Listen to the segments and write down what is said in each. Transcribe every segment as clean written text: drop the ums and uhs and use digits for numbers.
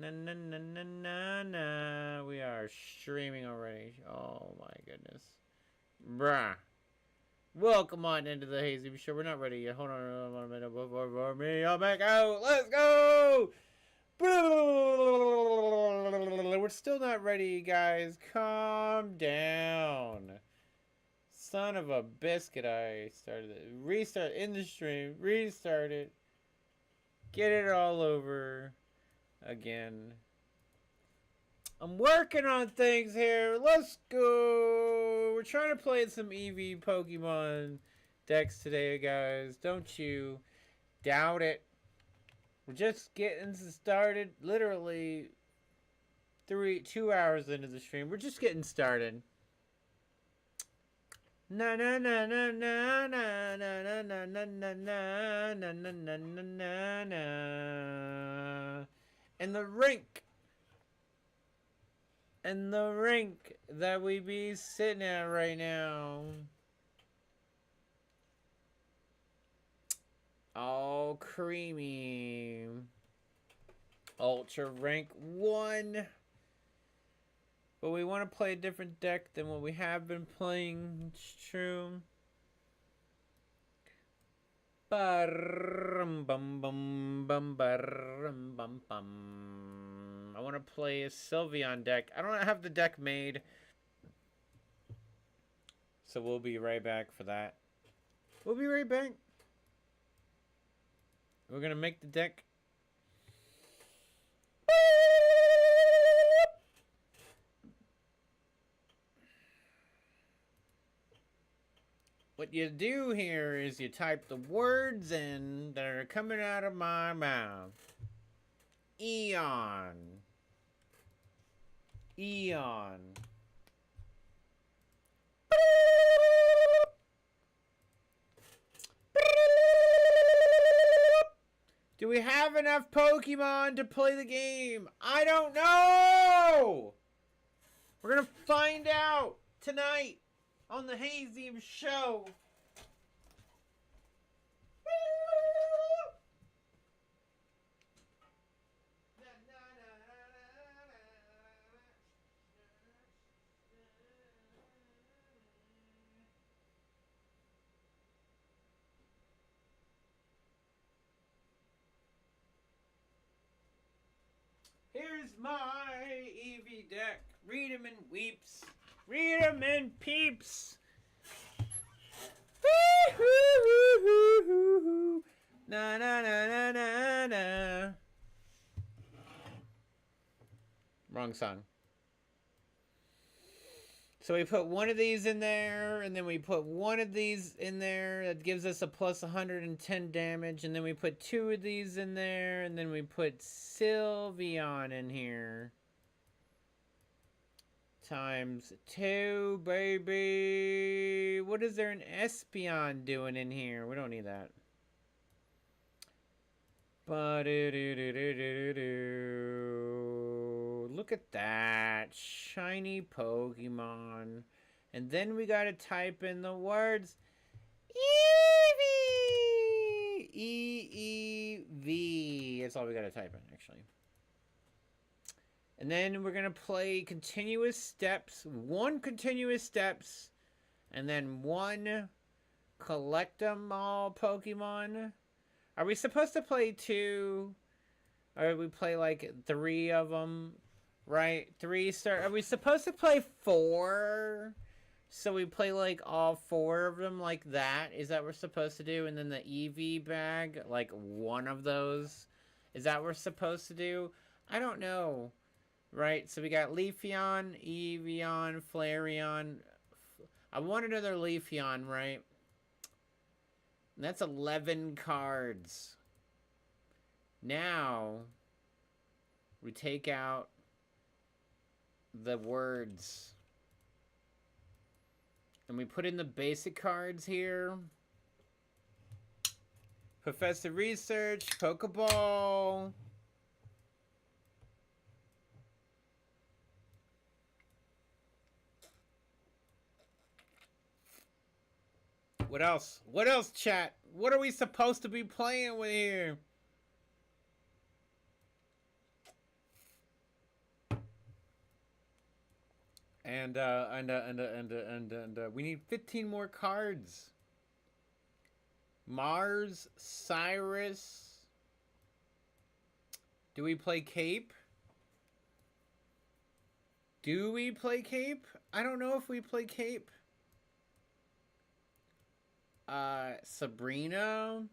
Na na na na na na. We are streaming already. Oh my goodness. Bruh. Welcome on into the Hazy Show. We're not ready yet. Hold on a minute before me. I'll back out. Let's go! We're still not ready, guys. Calm down. Son of a biscuit, I started it. Restart in the stream. Restart it. Get it all over again. I'm working on things here. Let's go. We're trying to play some EV Pokemon decks today, guys. Don't you doubt it. We're just getting started. Literally 2 hours into the stream. We're just getting started. Na na na na na na na na na na na na na na na na na. And the rink. And the rink that we be sitting at right now. All creamy. Ultra rank 1. But we want to play a different deck than what we have been playing. It's true. Bum bum bum bum bum bum. I want to play a Sylveon deck. I don't have the deck made. So we'll be right back for that. We'll be right back. We're going to make the deck. What you do here is you type the words in that are coming out of my mouth. Eon. Eon. Do we have enough Pokemon to play the game? I don't know! We're gonna find out tonight on the Hazy Show. Here's my EV deck. Read 'em and weeps. Read 'em and peeps. Na na na na na na. Wrong song. So we put one of these in there, and then we put one of these in there. That gives us a plus 110 damage. And then we put 2 of these in there, and then we put Sylveon in here. Times 2, baby. What is there an Espeon doing in here? We don't need that. Look at that. Shiny Pokemon. And then we gotta type in the words EEVEE. EEVEE. That's all we gotta type in, actually. And then we're gonna play continuous steps. 1 continuous steps. And then 1 collect 'em all Pokemon. Are we supposed to play 2? Or we play like 3 of them? Right? 3 start. Are we supposed to play 4? So we play like all 4 of them like that? Is that what we're supposed to do? And then the EV bag, like 1 of those? Is that what we're supposed to do? I don't know. Right? So we got Leafeon, Eevee, Flareon. I want another Leafeon, right? And that's 11 cards. Now, we take out the words. And we put in the basic cards here. Professor Research, Pokeball. What else? What else, chat? What are we supposed to be playing with here? And we need 15 more cards. Mars, Cyrus. Do we play Cape? Do we play Cape? I don't know if we play Cape. Sabrina.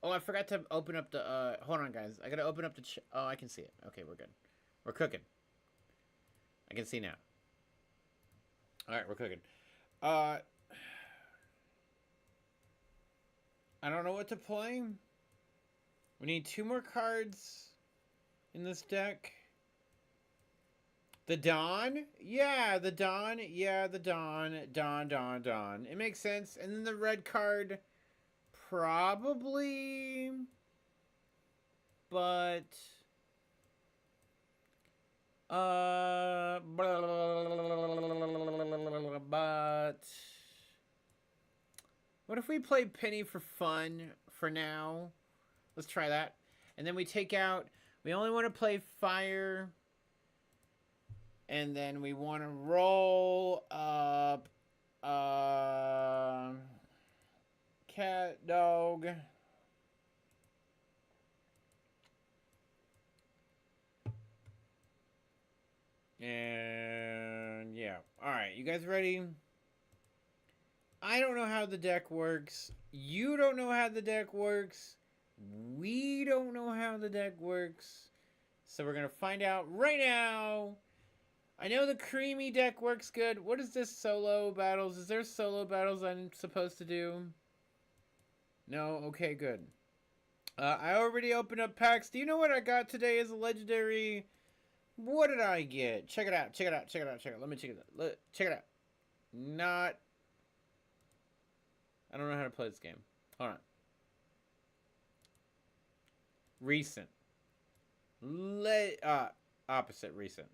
Oh, I forgot to open up the, hold on, guys. I gotta open up the, oh, I can see it. Okay, we're good. We're cooking. I can see now. Alright, we're cooking. I don't know what to play. We need 2 more cards in this deck. The Dawn? Yeah, the Dawn. Yeah, the Dawn. Dawn. It makes sense. And then the red card, probably. But... but... what if we play Penny for fun for now? Let's try that. And then we take out... we only want to play Fire... and then we want to roll up Cat Dog. And yeah. Alright, you guys ready? I don't know how the deck works. You don't know how the deck works. We don't know how the deck works. So we're going to find out right now. I know the creamy deck works good. What is this solo battles? Is there solo battles I'm supposed to do? No? Okay, good. I already opened up packs. Do you know what I got today as a legendary? What did I get? Check it out. Check it out. Check it out. Check it out. Let me check it out. Check it out. Not. I don't know how to play this game. Hold on. Recent. Opposite recent.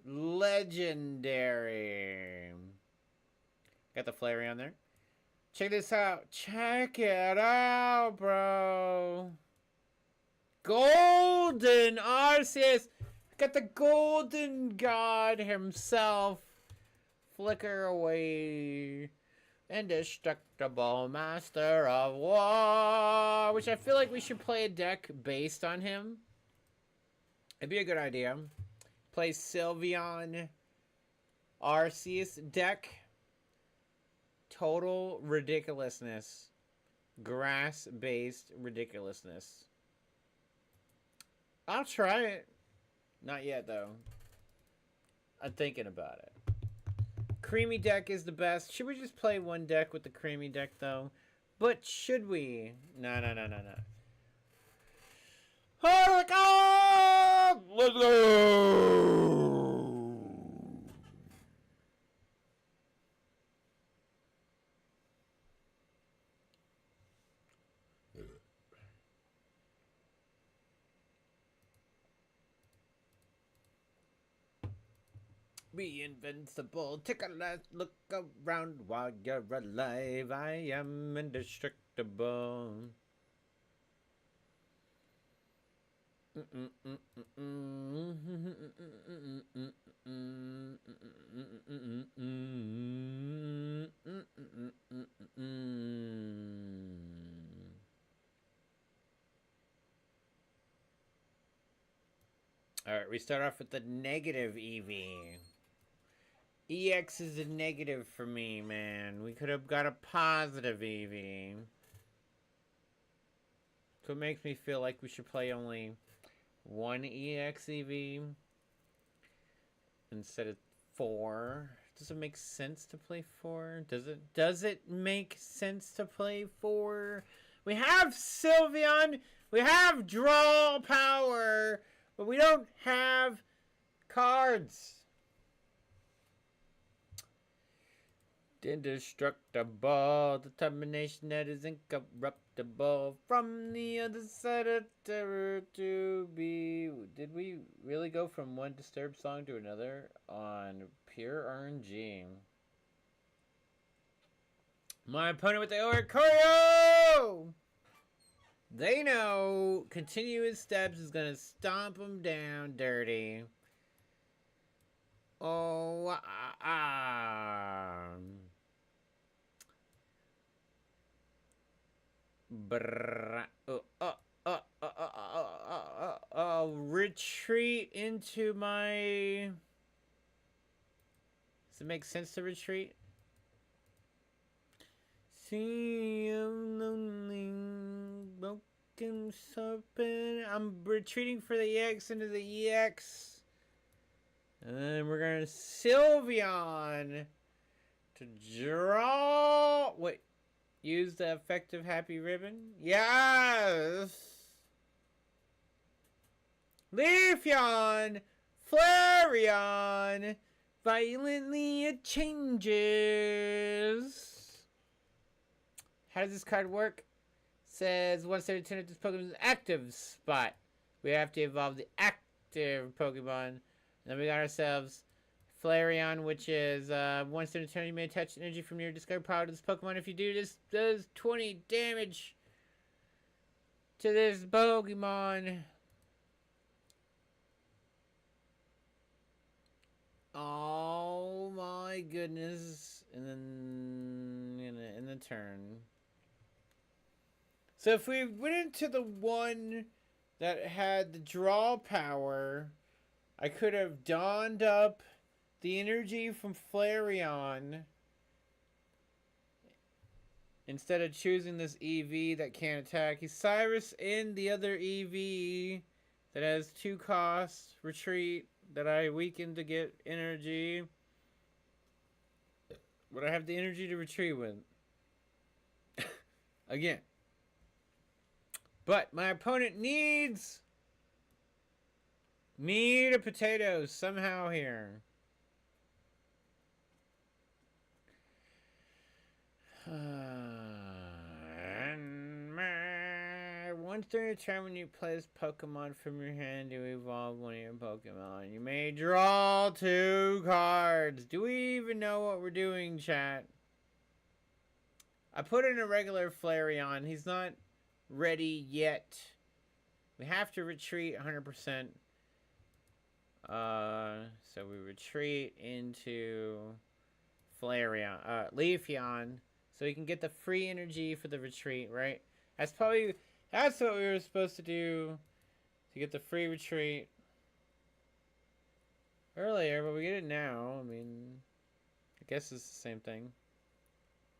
Legendary. Got the Flareon there. Check this out. Check it out, bro. Golden Arceus. Got the golden god himself. Flicker away. Indestructible Master of War. Which I feel like we should play a deck based on him. It'd be a good idea. Play Sylveon Arceus deck. Total ridiculousness. Grass-based ridiculousness. I'll try it. Not yet, though. I'm thinking about it. Creamy deck is the best. Should we just play one deck with the creamy deck, though? But should we? No. Let's go! Let's go! Be invincible. Take a last look around while you're alive. I am indestructible. Alright, we start off with the negative EV. EX is a negative for me, man. We could have got a positive EV. So it makes me feel like we should play only one EX EV instead of 4. Does it make sense to play 4? Does it make sense to play 4? We have Sylveon. We have draw power. But we don't have cards. Indestructible, determination that is incorruptible. From the other side of terror to be. Did we really go from one Disturbed song to another on pure RNG? My opponent with the Oricorio! They know continuous steps is gonna stomp them down dirty. Oh, brr, retreat into my. Does it make sense to retreat? See, I'm lonely, broken serpent. I'm retreating for the EX into the EX. And then we're gonna Sylveon to draw. Wait, use the effective happy ribbon. Yes. Leafeon, Flareon, violently it changes. How does this card work? It says once every turn, this Pokemon's active spot. We have to evolve the active Pokemon. And then we got ourselves Flareon, which is once every turn you may attach energy from your discard pile to this Pokemon. If you do, this does 20 damage to this Pokemon. Oh my goodness. And then in the turn. So if we went into the one that had the draw power, I could have donned up the energy from Flareon instead of choosing this EV that can't attack. He's Cyrus in the other EV that has 2 costs, retreat, that I weakened to get energy. But I have the energy to retreat with. Again. But my opponent needs me to potatoes somehow here. Once during a turn when you play this Pokemon from your hand to evolve one of your Pokemon, you may draw 2 cards. Do we even know what we're doing, chat? I put in a regular Flareon. He's not ready yet. We have to retreat 100%. So we retreat into Flareon, Leafeon, so we can get the free energy for the retreat, right? That's what we were supposed to do to get the free retreat earlier, but we get it now. I mean, I guess it's the same thing.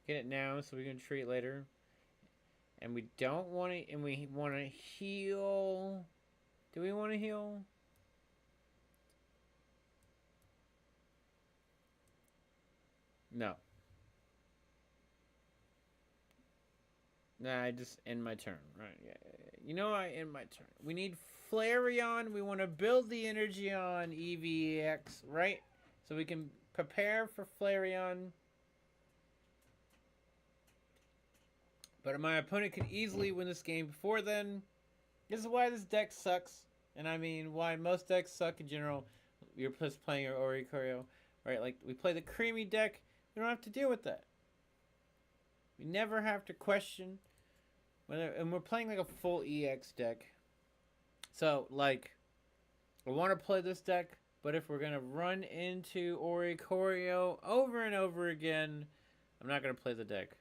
Get it now so we can retreat later. And we don't want to, and we want to heal. Do we want to heal? No. Nah, I just end my turn. Right, yeah. You know I end my turn. We need Flareon. We want to build the energy on EVX, right? So we can prepare for Flareon. But my opponent could easily win this game before then. This is why this deck sucks. And I mean, why most decks suck in general. You're just playing your Oricorio, right? Like, we play the creamy deck. We don't have to deal with that. We never have to question whether, and we're playing like a full EX deck. So, like, I want to play this deck, but if we're going to run into Oricorio over and over again, I'm not going to play the deck.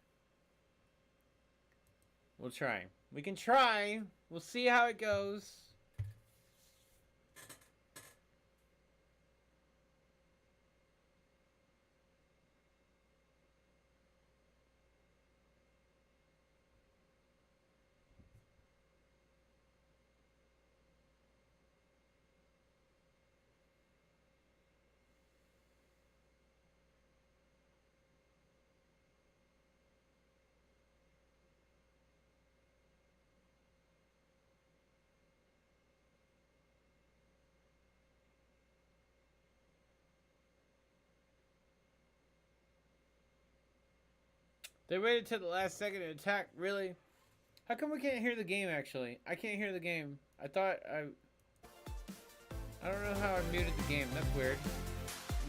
We'll try. We can try. We'll see how it goes. They waited till the last second to attack. Really? How come we can't hear the game, actually? I can't hear the game. I don't know how I muted the game. That's weird.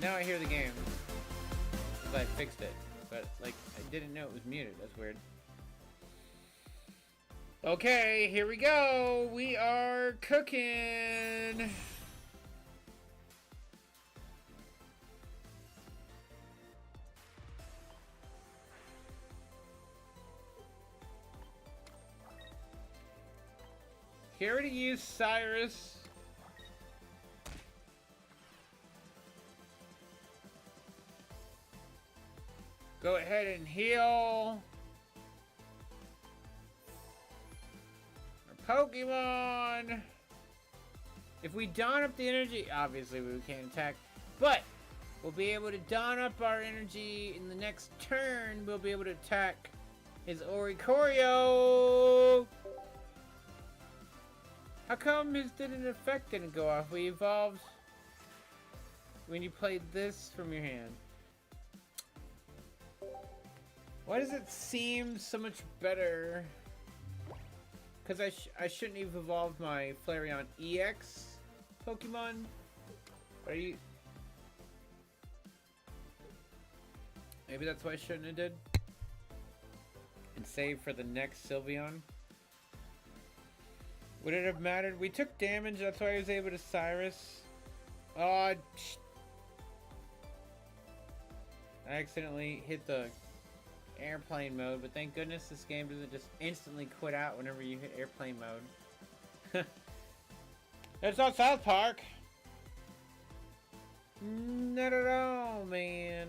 Now I hear the game. Because I fixed it. But, like, I didn't know it was muted. That's weird. Okay, here we go. We are cooking. Care to use Cyrus? Go ahead and heal our Pokemon. If we don up the energy, obviously we can't attack, but we'll be able to don up our energy in the next turn. We'll be able to attack his Oricorio. How come his effect didn't go off? We evolved when you played this from your hand. Why does it seem so much better? Because I shouldn't have evolved my Flareon EX Pokemon. Are you? Maybe that's why I shouldn't have did. And save for the next Sylveon. Would it have mattered? We took damage, that's why I was able to Cyrus. Oh, I accidentally hit the airplane mode, but thank goodness this game doesn't just instantly quit out whenever you hit airplane mode. It's not South Park. Not at all, man.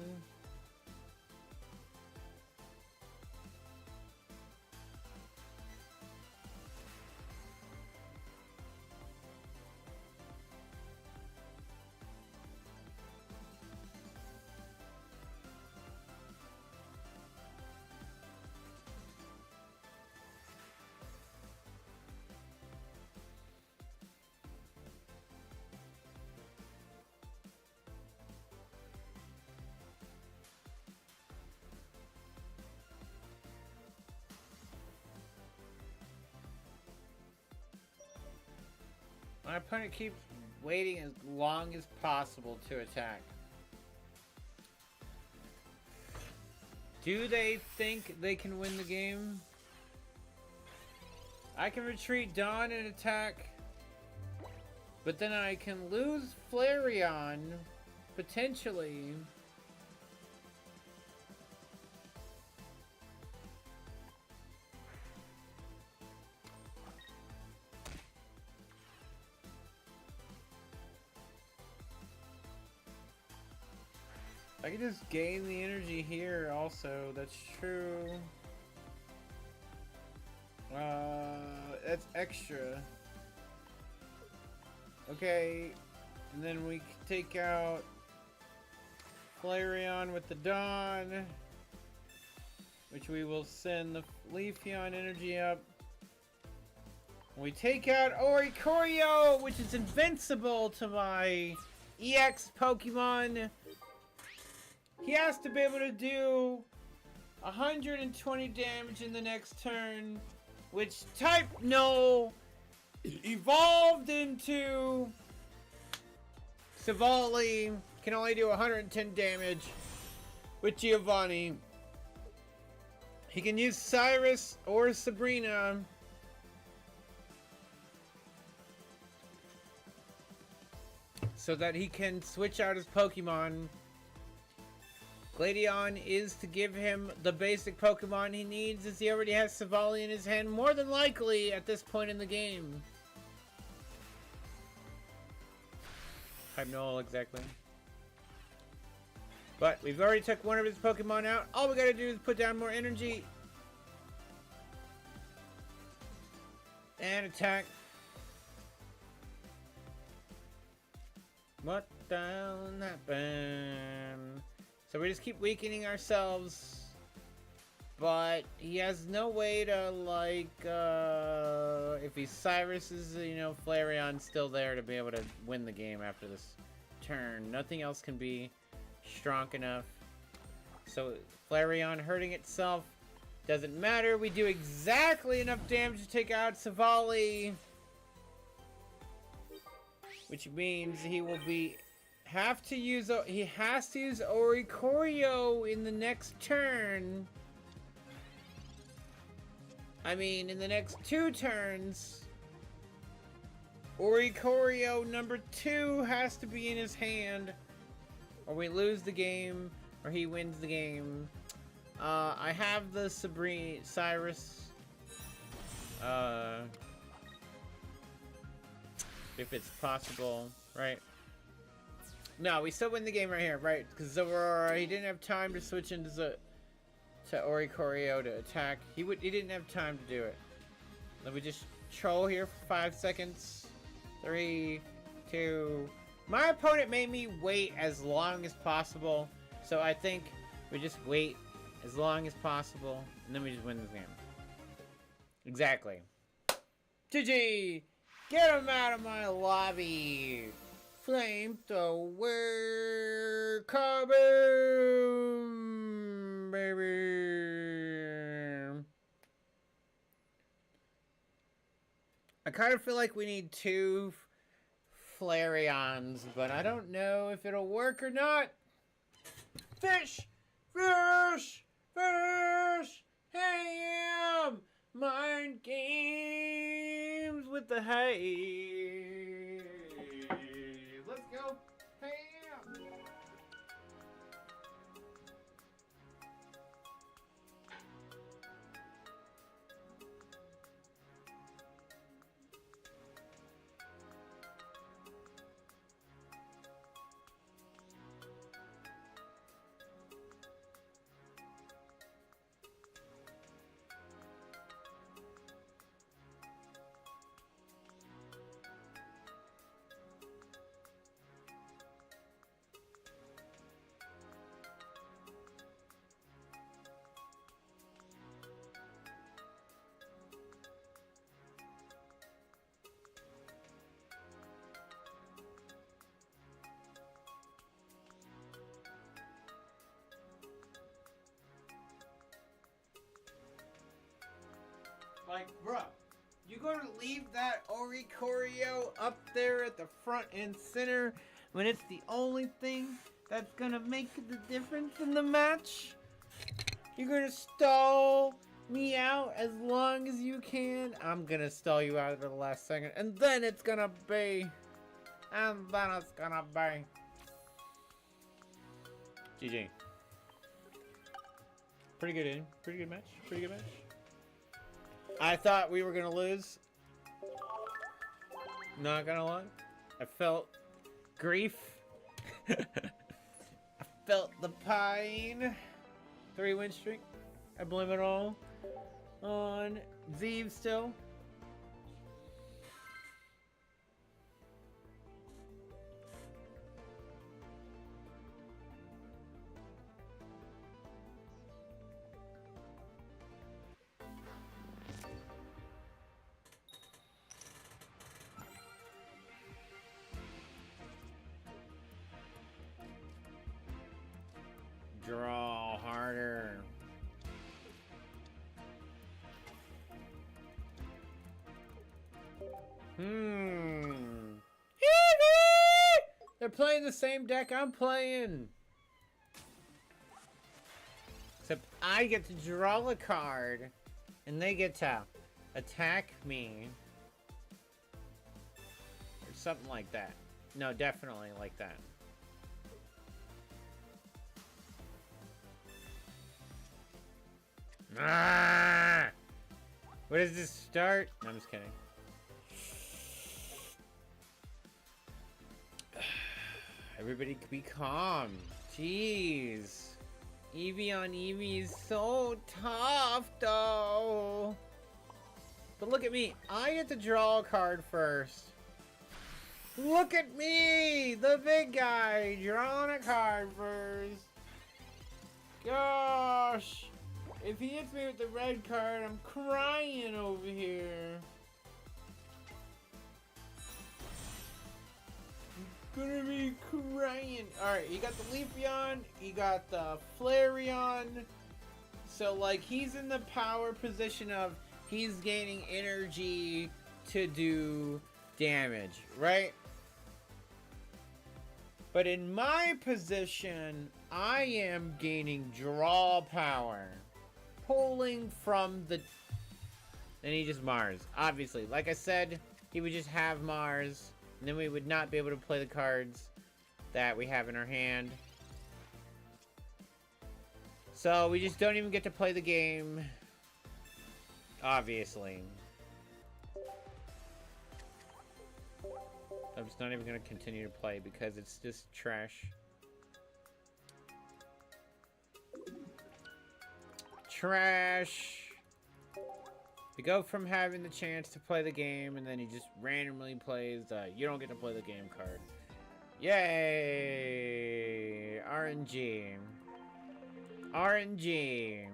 My opponent keeps waiting as long as possible to attack. Do they think they can win the game? I can retreat Dawn and attack, but then I can lose Flareon, potentially. I can just gain the energy here also, that's true. That's extra. Okay, and then we take out Flareon with the Dawn, which we will send the Leafeon energy up. We take out Oricorio, which is invincible to my EX Pokemon. He has to be able to do 120 damage in the next turn, which type no evolved into Savali, can only do 110 damage with Giovanni. He can use Cyrus or Sabrina. So that he can switch out his Pokemon. Gladion is to give him the basic Pokemon he needs, as he already has Savali in his hand, more than likely at this point in the game. Hypnol, exactly. But we've already took one of his Pokemon out. All we gotta do is put down more energy. And attack. What the hell happened? So we just keep weakening ourselves, but he has no way to, like, if he's Cyrus's, you know, Flareon's still there to be able to win the game after this turn. Nothing else can be strong enough. So Flareon hurting itself doesn't matter. We do exactly enough damage to take out Savali, which means he will be... he has to use Oricorio in the next turn. I mean, in the next 2 turns. Oricorio number 2 has to be in his hand, or we lose the game, or he wins the game. I have the Cyrus. If it's possible, right? No, we still win the game right here, right? Because he didn't have time to switch into to Oricorio to attack. He didn't have time to do it. Let me just troll here for 5 seconds. 3, 2. My opponent made me wait as long as possible, so I think we just wait as long as possible, and then we just win this game. Exactly. GG! Get him out of my lobby! Flamethrower! Kaboom! Baby! I kind of feel like we need 2 Flareons, but I don't know if it'll work or not. Fish! Fish! Fish! Ham! Mind games with the Haze. Let's go, Ham! Like, bruh, you gonna leave that Oricorio up there at the front and center when it's the only thing that's gonna make the difference in the match? You're gonna stall me out as long as you can? I'm gonna stall you out at the last second, and then it's gonna be. GG. Pretty good match. Pretty good match. I thought we were gonna lose. Not gonna lie. I felt grief. I felt the pain. 3-win streak. I blame it all on Zeev still. Draw harder. They're playing the same deck I'm playing. Except I get to draw a card, and they get to attack me. Or something like that. No, definitely like that. Ah! Where does this start? No, I'm just kidding. Everybody be calm. Jeez. EEVEE on EEVEE is so tough, though. But look at me. I get to draw a card first. Look at me! The big guy drawing a card first. Gosh. If he hits me with the red card, I'm crying over here. I'm gonna be crying. Alright, you got the Leafeon, you got the Flareon. So, like, he's in the power position of he's gaining energy to do damage, right? But in my position, I am gaining draw power. Pulling from the... Then he just Mars. Obviously, like I said, he would just have Mars. And then we would not be able to play the cards that we have in our hand. So we just don't even get to play the game. Obviously. I'm just not even gonna continue to play because it's just trash. Trash! You go from having the chance to play the game and then he just randomly plays the you don't get to play the game card. Yay! RNG. RNG.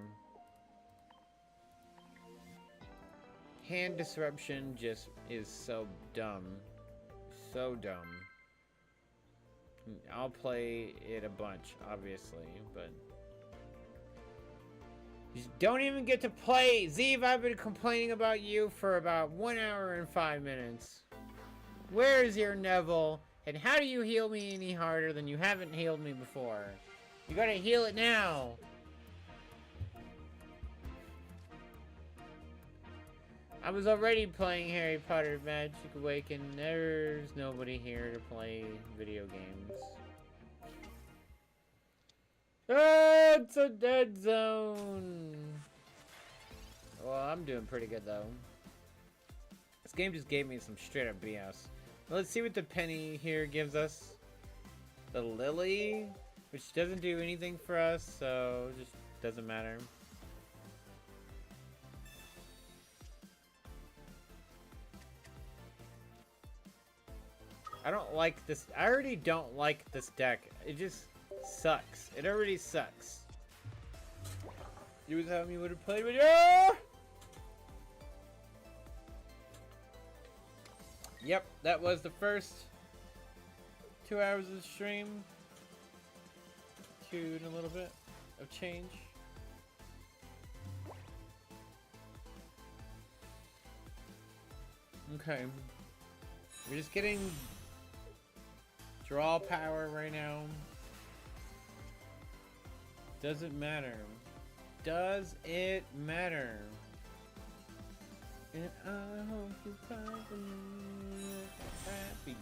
Hand disruption just is so dumb. So dumb. I'll play it a bunch, obviously, but... You don't even get to play! Zeev, I've been complaining about you for about 1 hour and 5 minutes. Where is your Neville? And how do you heal me any harder than you haven't healed me before? You gotta heal it now! I was already playing Harry Potter Magic Awaken. There's nobody here to play video games. Ah, it's a dead zone! Well, I'm doing pretty good though. This game just gave me some straight up BS. Let's see what the penny here gives us. The lily, which doesn't do anything for us, so it just doesn't matter. I don't like this. I already don't like this deck. It just sucks. It already sucks. You was having me would have played with you. Yep, that was the first 2 hours of the stream. 2 and a little bit of change. Okay. We're just getting draw power right now. Doesn't matter. Does it matter? And I hope you find me happy.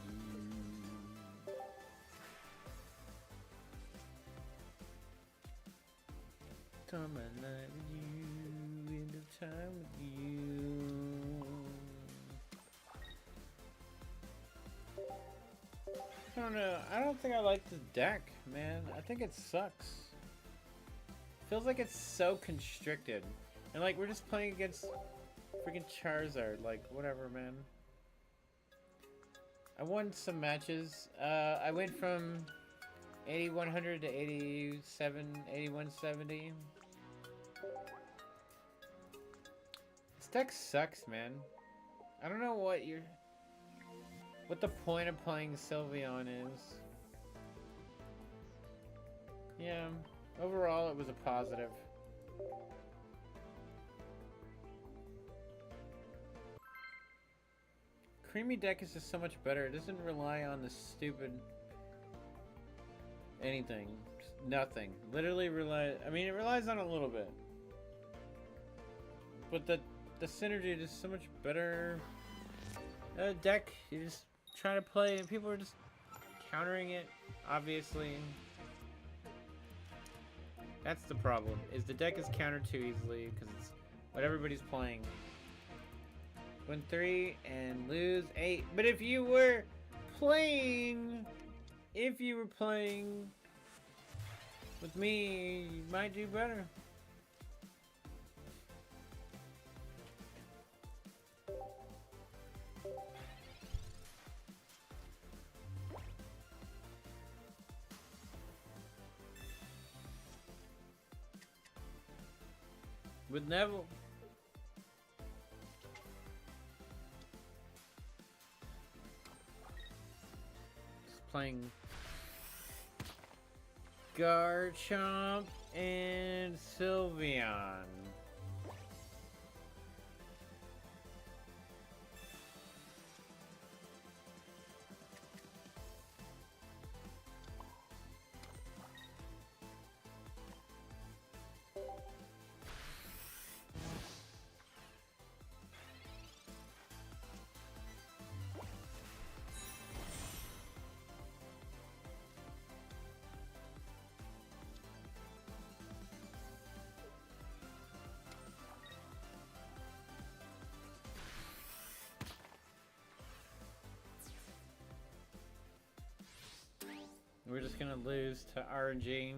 Time my night with you, end of time with you. I don't know. I don't think I like the deck, man. I think it sucks. Feels like it's so constricted. And like we're just playing against freaking Charizard. Like, whatever, man. I won some matches. I went from 8100 to 8170. This deck sucks, man. I don't know what the point of playing Sylveon is. Yeah, overall it was a positive. Creamy deck is just so much better. It doesn't rely on the stupid anything. Just nothing. Literally I mean, it relies on a little bit. But the synergy is so much better. Deck, you just try to play and people are just countering it, obviously. That's the problem, is the deck is countered too easily because it's what everybody's playing. Win 3 and lose 8. But if you were playing with me, you might do better. With Neville. Just playing Garchomp and Sylveon. We're just gonna lose to RNG.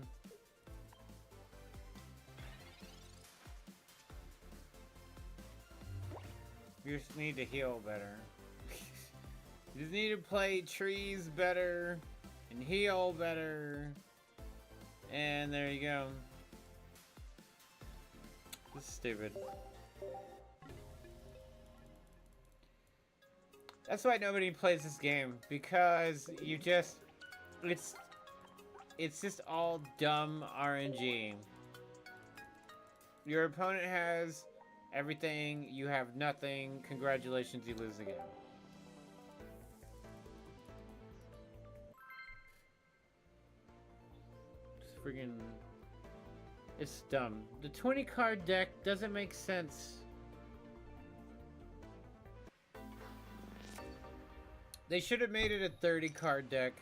You just need to heal better. You just need to play trees better and heal better. And there you go. This is stupid. That's why nobody plays this game, because you just it's just all dumb RNG. Your opponent has everything, you have nothing. Congratulations, you lose the game. Just friggin', it's dumb. The 20 card deck doesn't make sense. They should have made it a 30 card deck.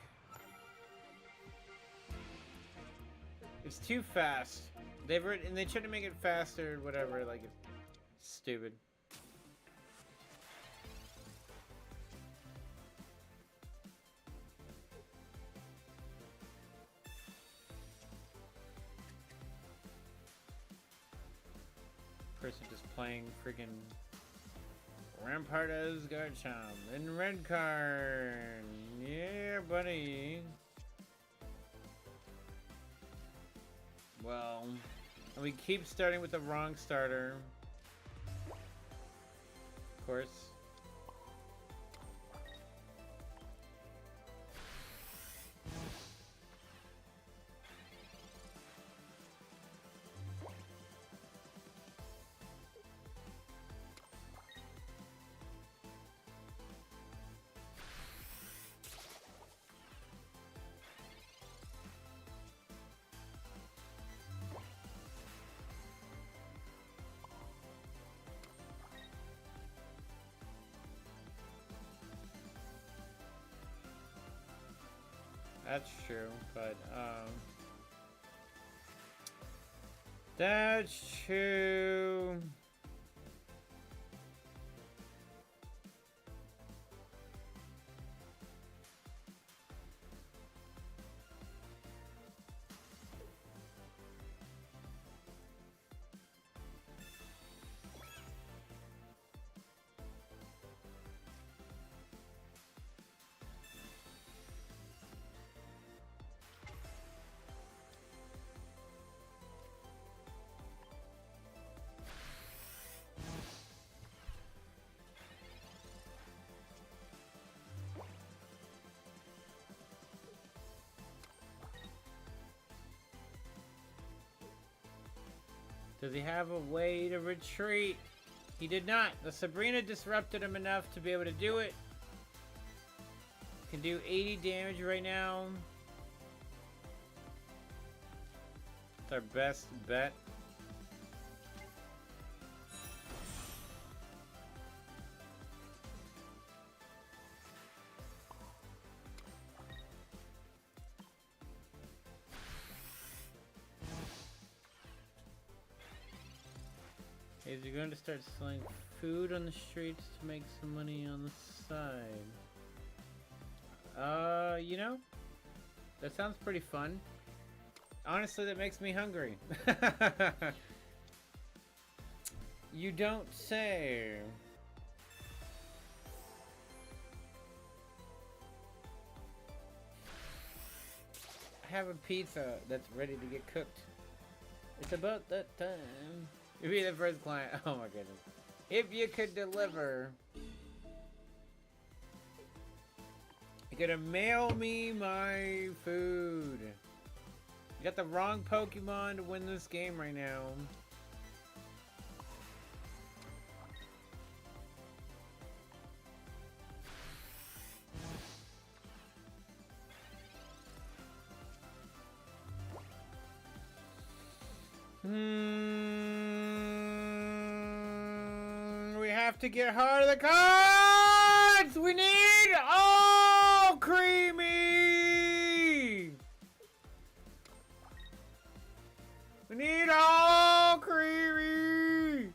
It's too fast. And they should have made it faster, whatever, like, it's stupid. Person just playing friggin' Ramparta's Garchomp and red card. Yeah, buddy. Well, we keep starting with the wrong starter. Of course. That's true, but, that's true. Does he have a way to retreat? He did not. The Sabrina disrupted him enough to be able to do it. Can do 80 damage right now. It's our best bet. Is he going to start selling food on the streets to make some money on the side? You know, that sounds pretty fun. Honestly, that makes me hungry. You don't say. I have a pizza that's ready to get cooked. It's about that time. You'd be the first client. Oh my goodness. If you could deliver, you're gonna mail me my food. You got the wrong Pokemon to win this game right now. We have to get hard of the cards! We need all creamy! We need all creamy!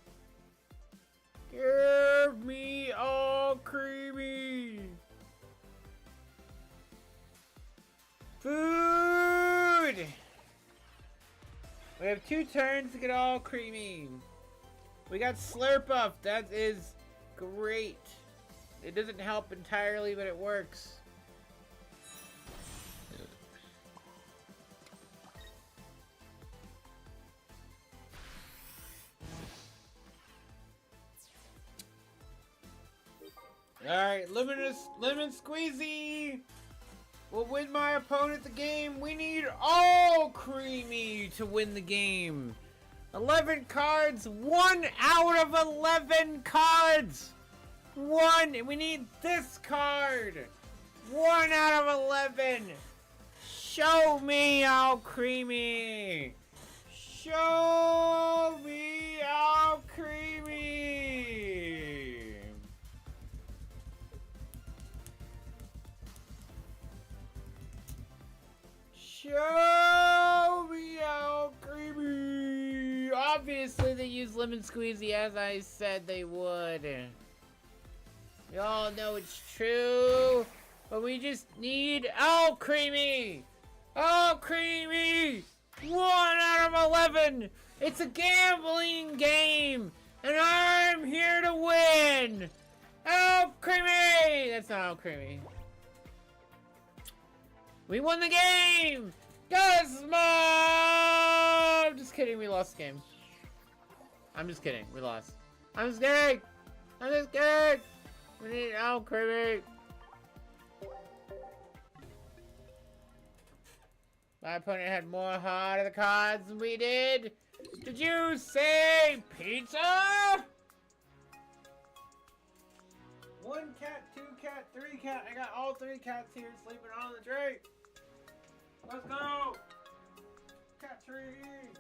Give me all creamy! Food! We have 2 turns to get all creamy. We got Slurp Up. That is great. It doesn't help entirely, but it works. Alright, Lemon Squeezy will win my opponent the game. We need all creamy to win the game. 11 cards, 1 out of 11 cards. 1, we need this card. 1 out of 11. Show me all creamy. Show me all creamy. Show me how creamy. Obviously, they use Lemon Squeezy as I said they would. We all know it's true, but we just need all creamy. All creamy. 1 out of 11. It's a gambling game, and I'm here to win. All creamy. That's not all creamy. We won the game! Guzma! I'm just kidding, we lost the game. I'm just kidding, we lost. I'm just kidding! I'm just kidding! We need all creamy. My opponent had more heart of the cards than we did. Did you say pizza? 1 cat, 2 cat, 3 cat. I got all 3 cats here sleeping on the tree. Let's go! Cat tree!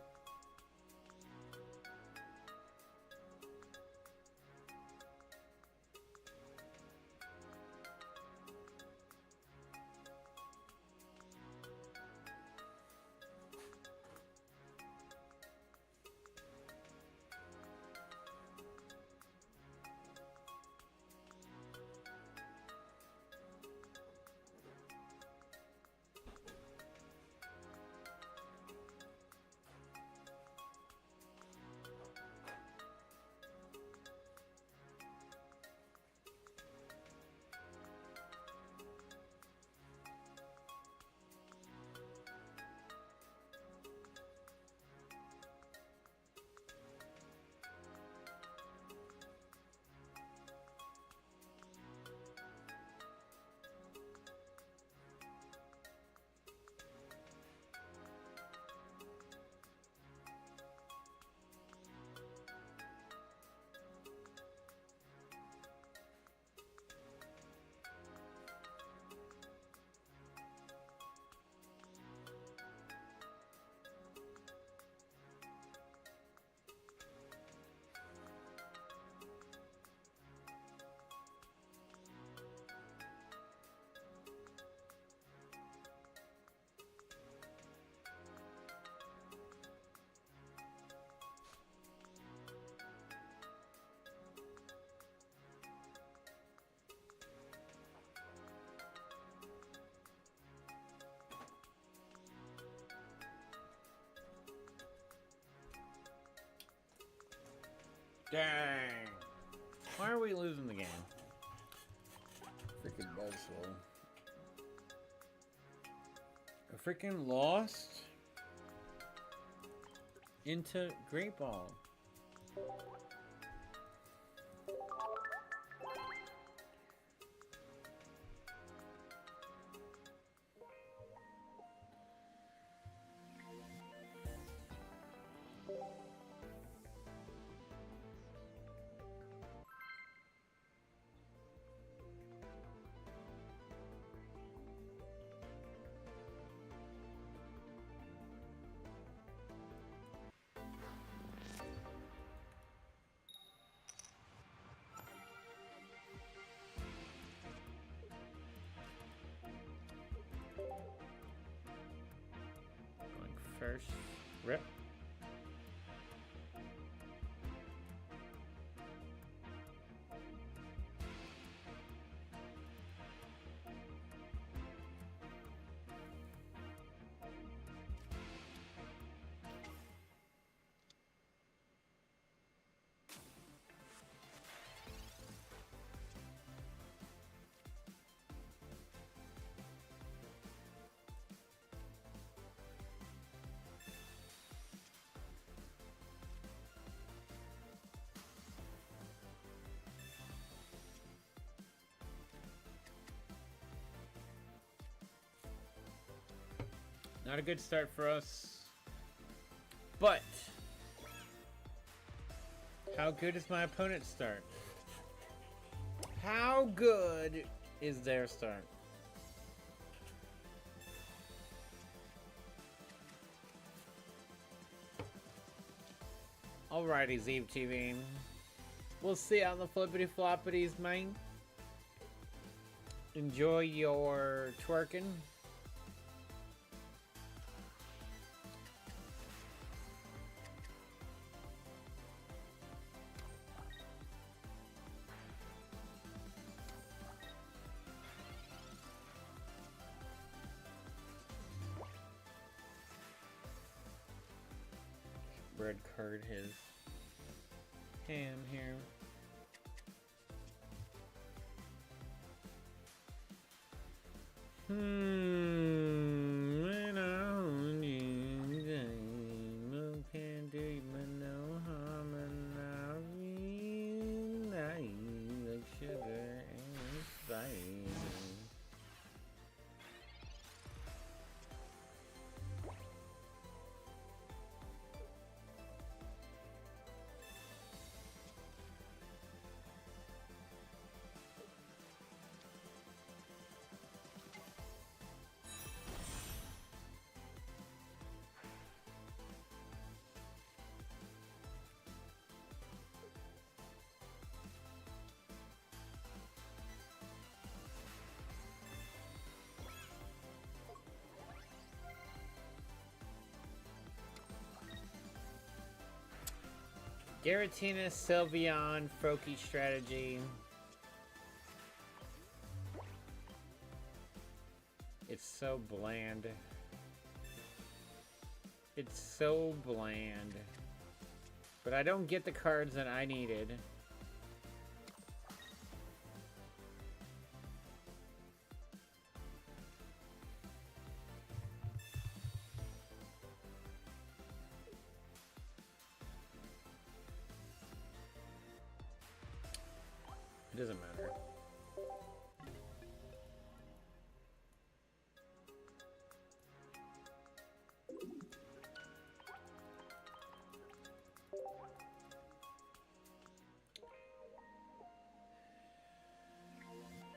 Dang. Why are we losing the game? Freaking Buzzwole. I freaking lost into Great Ball. First rip. Not a good start for us. But how good is my opponent's start? How good is their start? Alrighty, Zeeb TV. We'll see on the flippity floppities, man. Enjoy your twerking. Red card his ham here. Giratina, Sylveon, Froakie strategy. It's so bland. It's so bland. But I don't get the cards that I needed. It doesn't matter.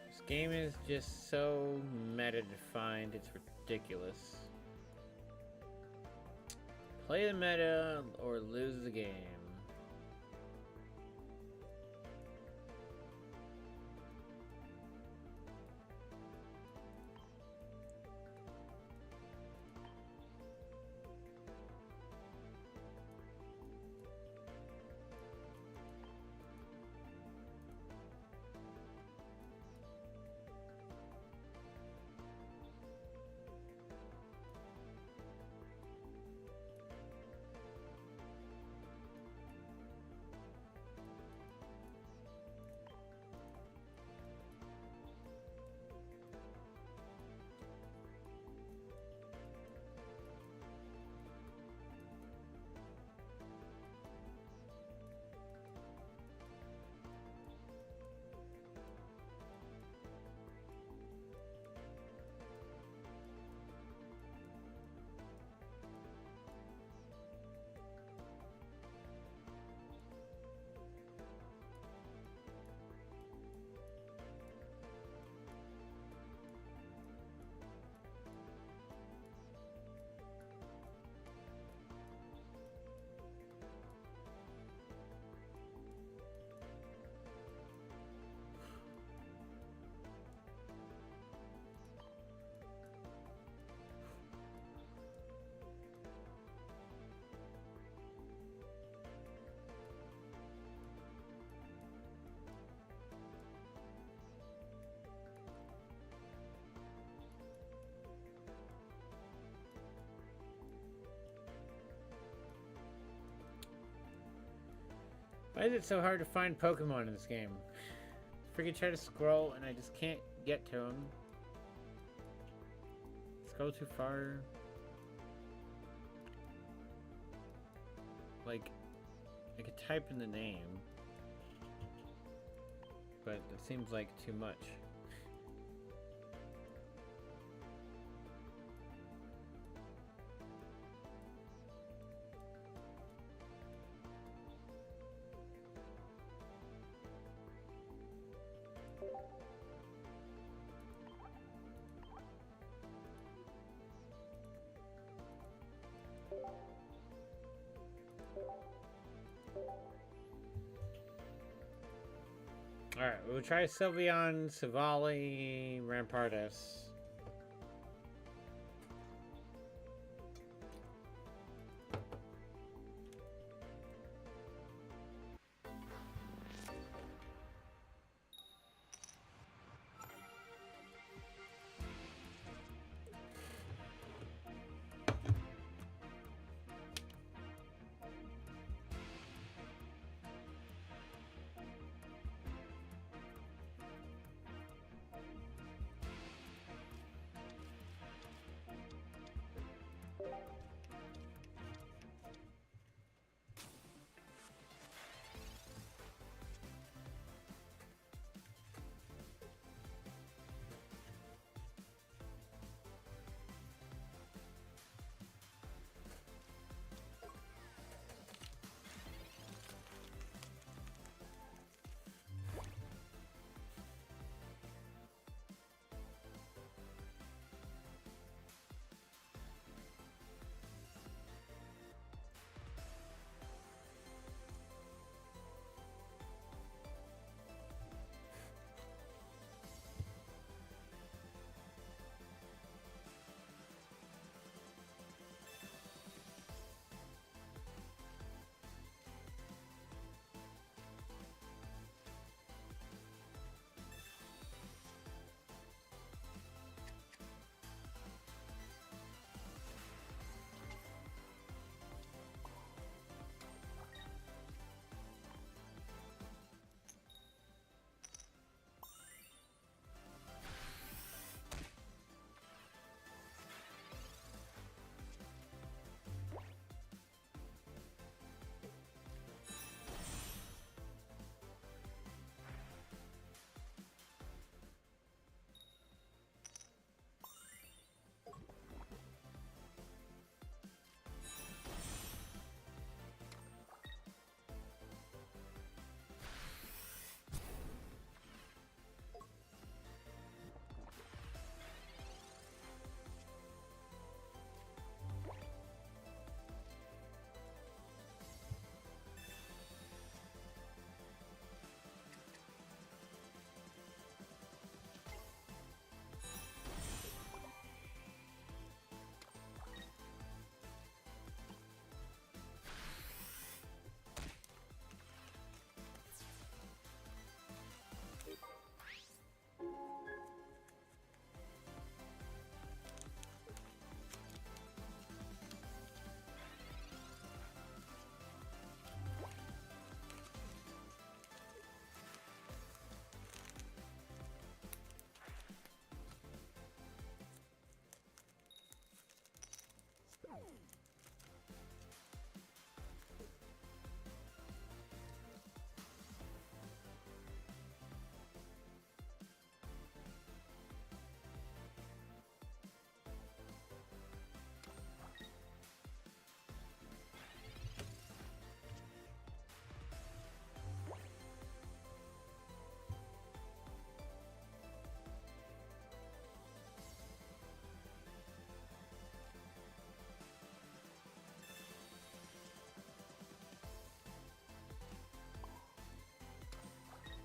This game is just so meta-defined, it's ridiculous. Play the meta or lose the game. Why is it so hard to find Pokemon in this game? Freaking try to scroll and I just can't get to them. Scroll too far. Like, I could type in the name, but it seems like too much. We'll try Sylveon, Savali, Rampardos.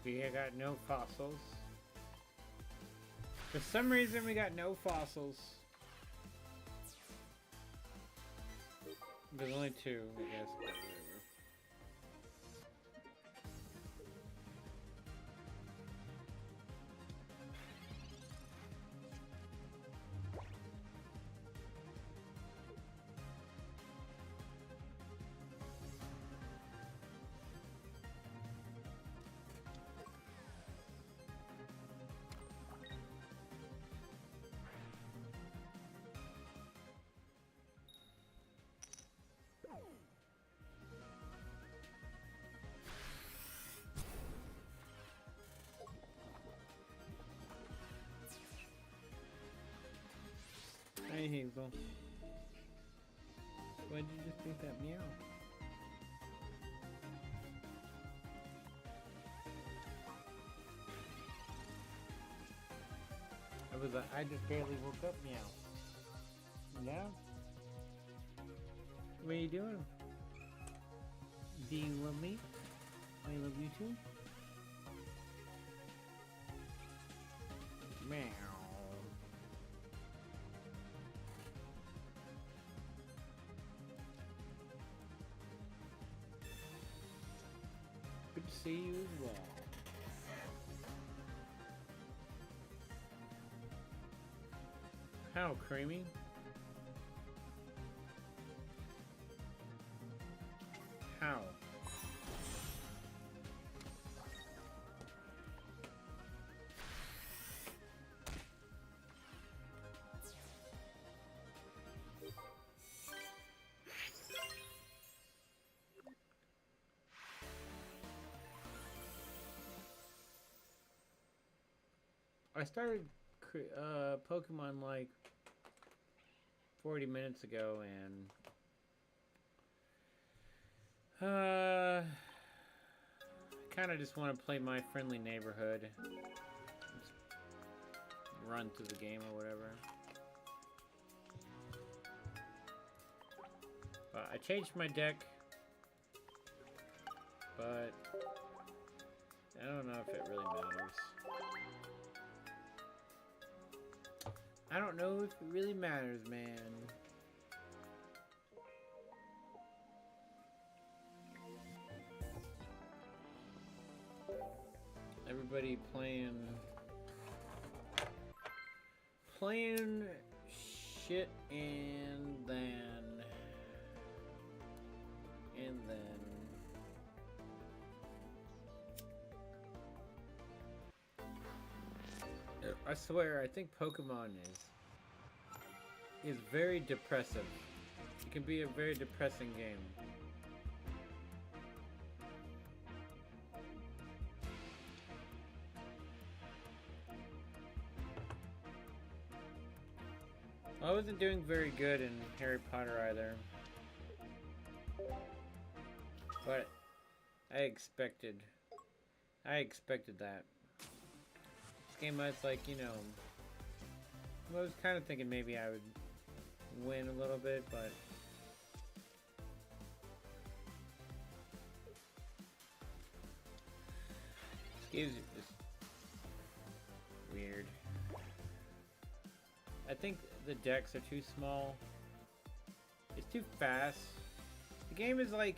We got no fossils. For some reason, we got no fossils. There's only two, I guess. But whatever. Hey Hazel. Why did you just make that meow? It was I just barely woke up meow. Yeah? What are you doing? Do you love me? I love you too? Meow. Good to see you as well. How creamy? How? I started Pokemon like 40 minutes ago, and I kind of just want to play my friendly neighborhood. Just run through the game or whatever. But I changed my deck, but I don't know if it really matters. I don't know if it really matters, man. Everybody playing shit, and then I swear, I think Pokemon is very depressive. It can be a very depressing game. I wasn't doing very good in Harry Potter either. But I expected that. This game, I was like, you know, I was kind of thinking maybe I would win a little bit, but this game's just weird. I think the decks are too small. It's too fast. The game is like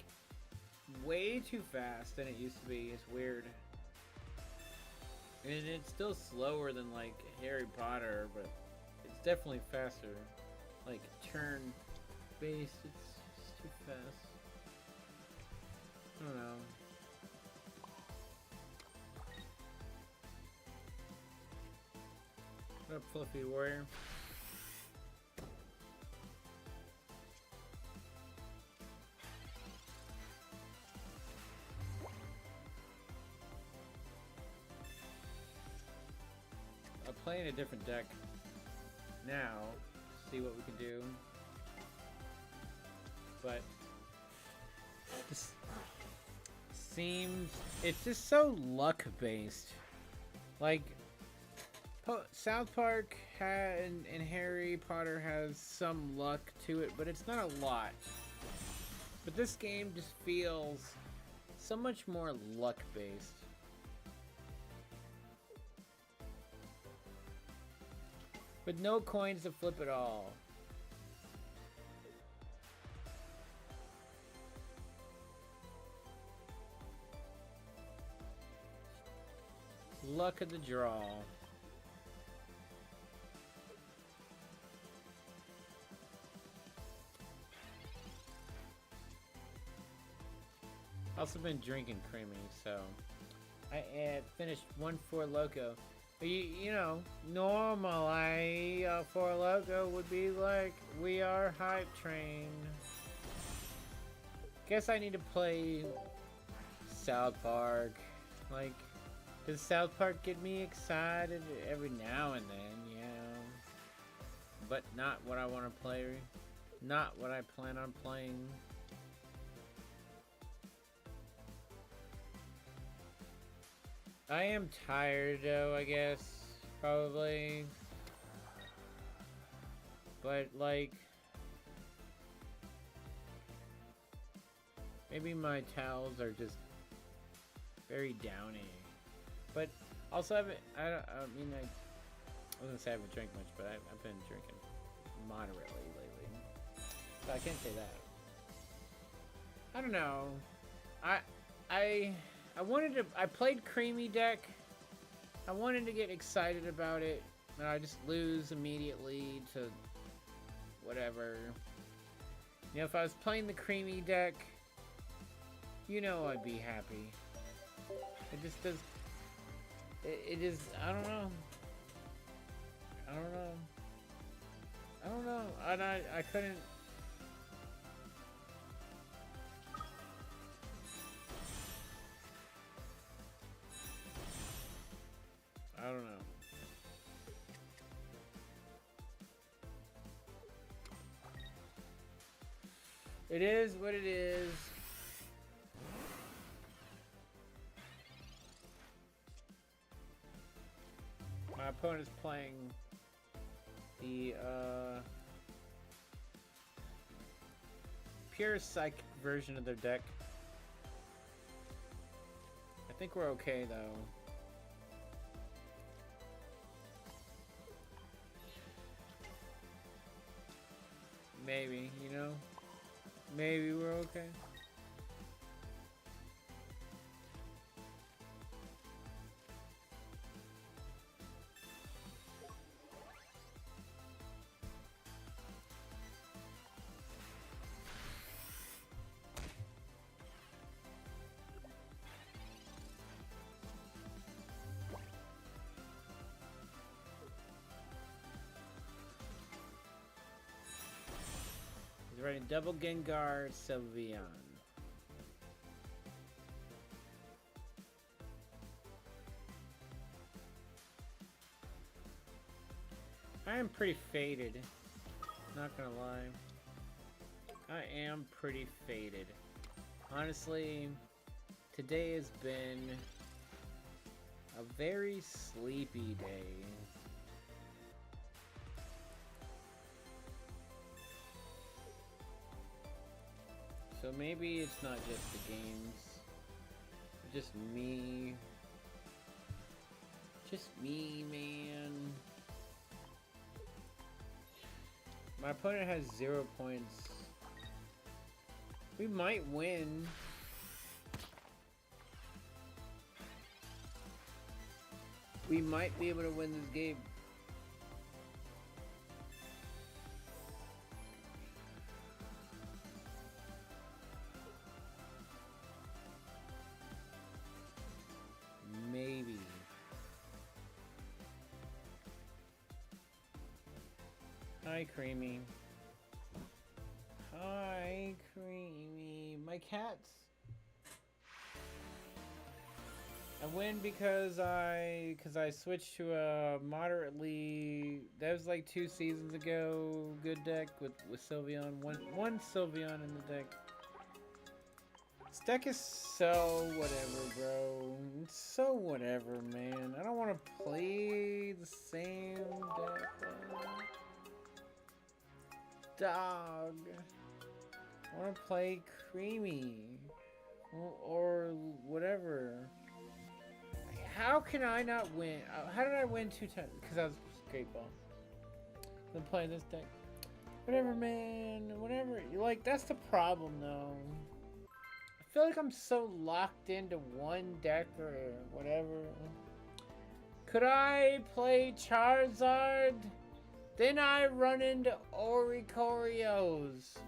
way too fast than it used to be. It's weird. And it's still slower than like Harry Potter, but it's definitely faster. Like turn based, it's too fast. I don't know. What up, Fluffy Warrior? I'm playing a different deck now, see what we can do. But this seems, it's just so luck based. Like South Park and Harry Potter has some luck to it, but it's not a lot. But this game just feels so much more luck based. With no coins to flip at all. Luck of the draw. Also been drinking creamy, so I finished 1-4 Loco. But you know, normally 4 Loco would be like, we are hype train. Guess I need to play South Park. Like, does South Park get me excited every now and then? Yeah, but not what I want to play. Not what I plan on playing. I am tired though, I guess, probably. But like, maybe my towels are just very downy. But also, I mean, I was gonna say I haven't drank much, but I've been drinking moderately lately. So I can't say that. I don't know. I wanted to. I played Creamy deck. I wanted to get excited about it, but I just lose immediately to whatever. You know, if I was playing the Creamy deck, you know I'd be happy. It just does. It is. I don't know. I don't know. I don't know. And I couldn't. I don't know. It is what it is. My opponent's playing the pure psychic version of their deck. I think we're okay though. Maybe, you know? Maybe we're okay. He's writing double Gengar Sylveon. I am pretty faded. Not gonna lie. I am pretty faded. Honestly, today has been a very sleepy day. So maybe it's not just the games. Just me. Just me, man. My opponent has 0 points. We might win. We might be able to win this game. Maybe. Hi, Creamy. Hi, Creamy. My cats. I win because I switched to a moderately. That was like 2 seasons ago. Good deck with Sylveon. One Sylveon in the deck. This deck is so whatever, bro. It's so whatever, man. I don't want to play the same deck. Dog. I want to play Creamy. Or whatever. How can I not win? How did I win 2 times? Because I was great ball. Then playing this deck. Whatever, man. Whatever. Like, that's the problem, though. I feel like I'm so locked into one deck or whatever. Could I play Charizard? Then I run into Oricorios.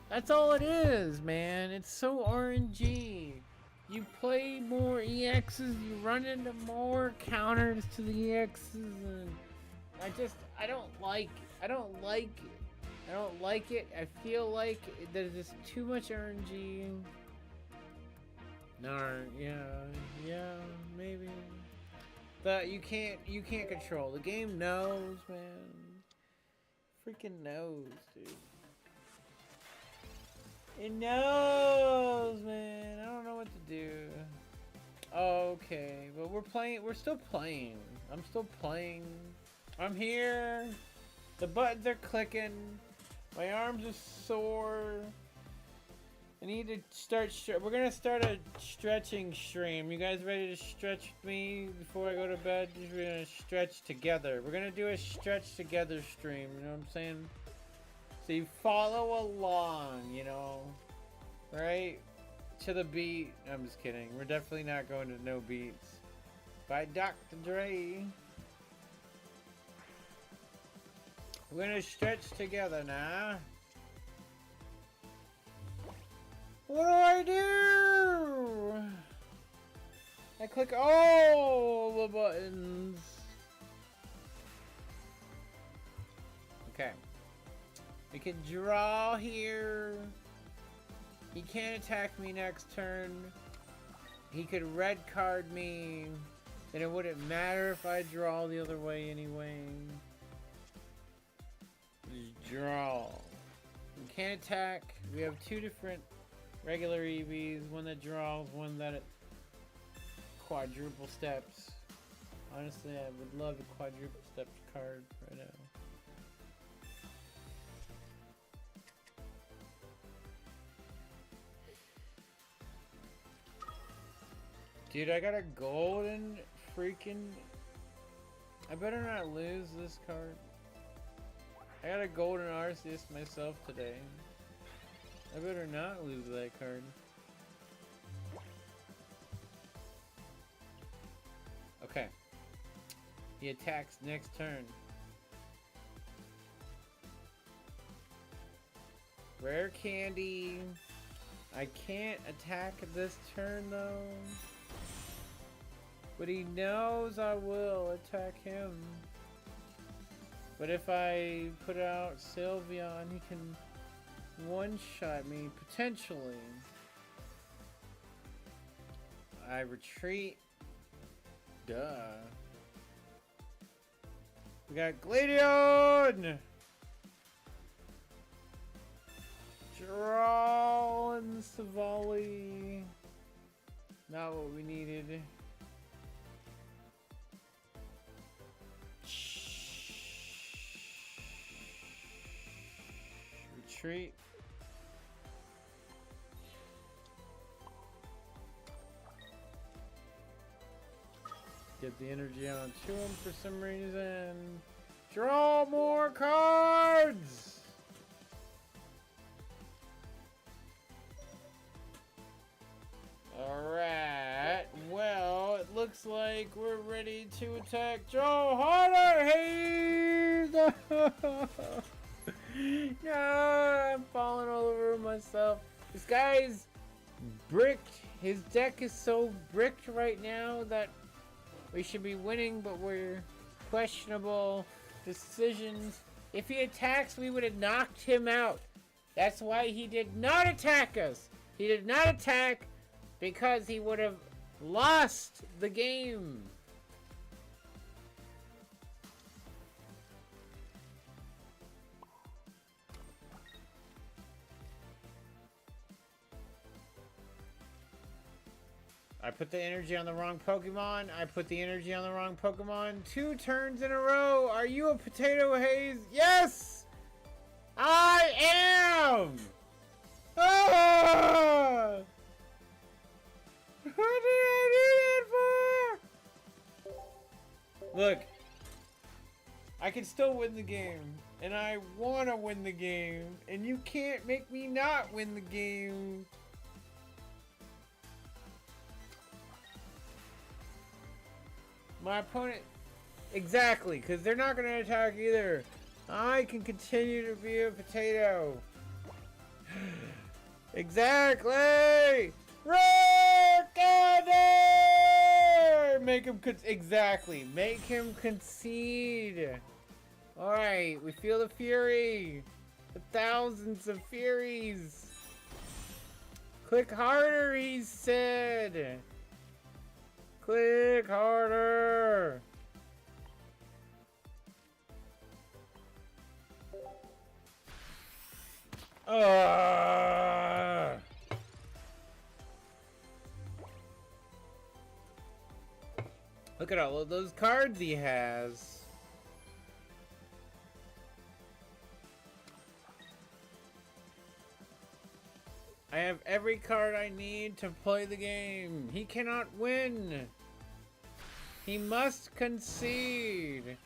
That's all it is, man. It's so RNG. You play more EXs, you run into more counters to the EXs, and I don't like it. I feel like there's just too much RNG. No, yeah, maybe. But you can't control. The game knows, man. Freaking knows, dude. It knows, man. I don't know what to do. Okay, but we're still playing. I'm still playing. I'm here. The buttons are clicking. My arms are sore. I need to start. We're gonna start a stretching stream. You guys ready to stretch with me before I go to bed? We're gonna stretch together. We're gonna do a stretch together stream. You know what I'm saying? So you follow along. You know, right? To the beat. I'm just kidding. We're definitely not going to No Beats by Dr. Dre. We're gonna stretch together now. What do I do? I click all the buttons. Okay. We can draw here. He can't attack me next turn. He could red card me. And it wouldn't matter if I draw the other way anyway. Just draw. We can't attack. We have two different regular EVs, one that draws, one that quadruple steps. Honestly, I would love a quadruple steps card right now. Dude, I got a golden freaking... I better not lose this card. I got a golden Arceus myself today. I better not lose that card. Okay. He attacks next turn. Rare candy. I can't attack this turn though. But he knows I will attack him. But if I put out Sylveon, he can one-shot me, potentially. I retreat. Duh. We got Gladeon! Draw and Savali. Not what we needed. Retreat. Get the energy on to him for some reason. Draw more cards! Alright, well, it looks like we're ready to attack. Draw harder, Haze! No, I'm falling all over myself. This guy's bricked. His deck is so bricked right now that we should be winning, but we're questionable decisions. If he attacks, we would have knocked him out. That's why he did not attack us. He did not attack because he would have lost the game. I put the energy on the wrong Pokemon. I put the energy on the wrong Pokemon 2 turns in a row. Are you a potato, Haze? Yes! I am! Ah! What did I do that for? Look. I can still win the game. And I want to win the game. And you can't make me not win the game. My opponent... Exactly, because they're not going to attack either. I can continue to be a potato. Exactly! Make him... Exactly. Make him concede. Alright, we feel the fury. The thousands of furies. Click harder, he said. Click harder! Look at all of those cards he has. I have every card I need to play the game. He cannot win. He must concede.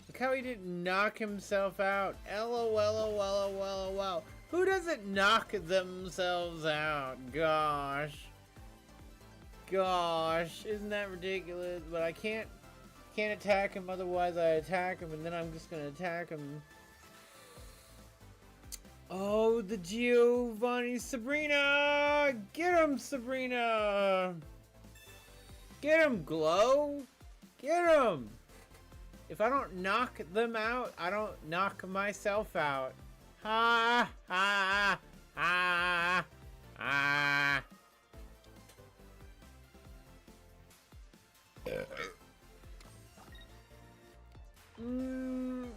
Look how he didn't knock himself out. LOL. Who doesn't knock themselves out? Gosh. Isn't that ridiculous? But I can't attack him, otherwise I attack him and then I'm just gonna attack him. Oh, the Giovanni Sabrina! Get him, Sabrina! Get him, Glow! Get him! If I don't knock them out, I don't knock myself out. Ha! Ha! Ha! Ha!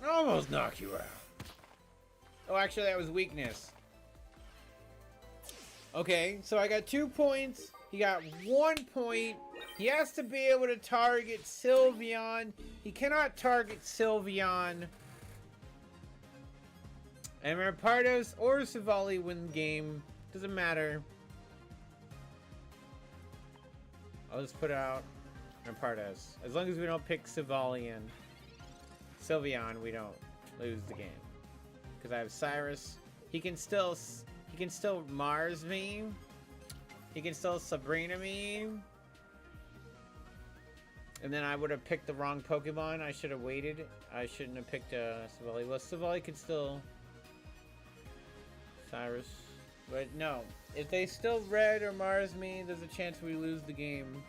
Almost knock you out. Oh, actually, that was weakness. Okay, so I got 2 points. He got 1 point. He has to be able to target Sylveon. He cannot target Sylveon. And Rampardos or Savali win the game. Doesn't matter. I'll just put out Rampardos. As long as we don't pick Savali and Sylveon, we don't lose the game. Because I have Cyrus. He can still Mars me. He can still Sabrina me. And then I would have picked the wrong Pokemon. I should have waited. I shouldn't have picked Savali. Well, Savali could still Cyrus. But no. If they still Red or Mars me, there's a chance we lose the game.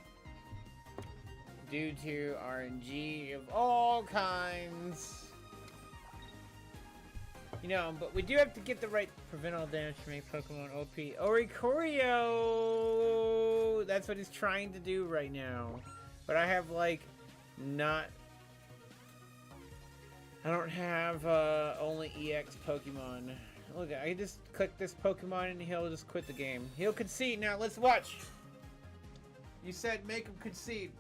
Due to RNG of all kinds. You know, but we do have to get the right prevent all damage to make Pokemon OP. Oricorio! That's what he's trying to do right now. But I have, like, not... I don't have, only EX Pokemon. Look, I just click this Pokemon and he'll just quit the game. He'll concede. Now, let's watch. You said make him concede.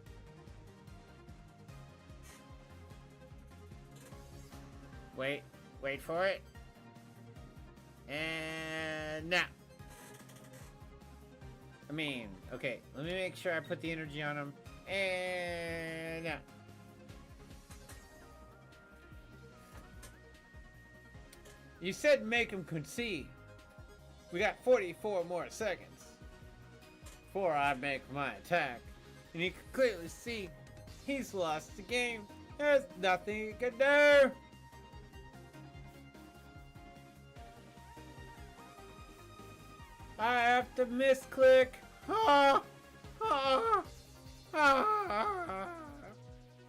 Wait for it. And now. I mean, okay, let me make sure I put the energy on him. And now. You said make him concede. We got 44 more seconds before I make my attack. And you can clearly see he's lost the game. There's nothing he can do. I have to misclick.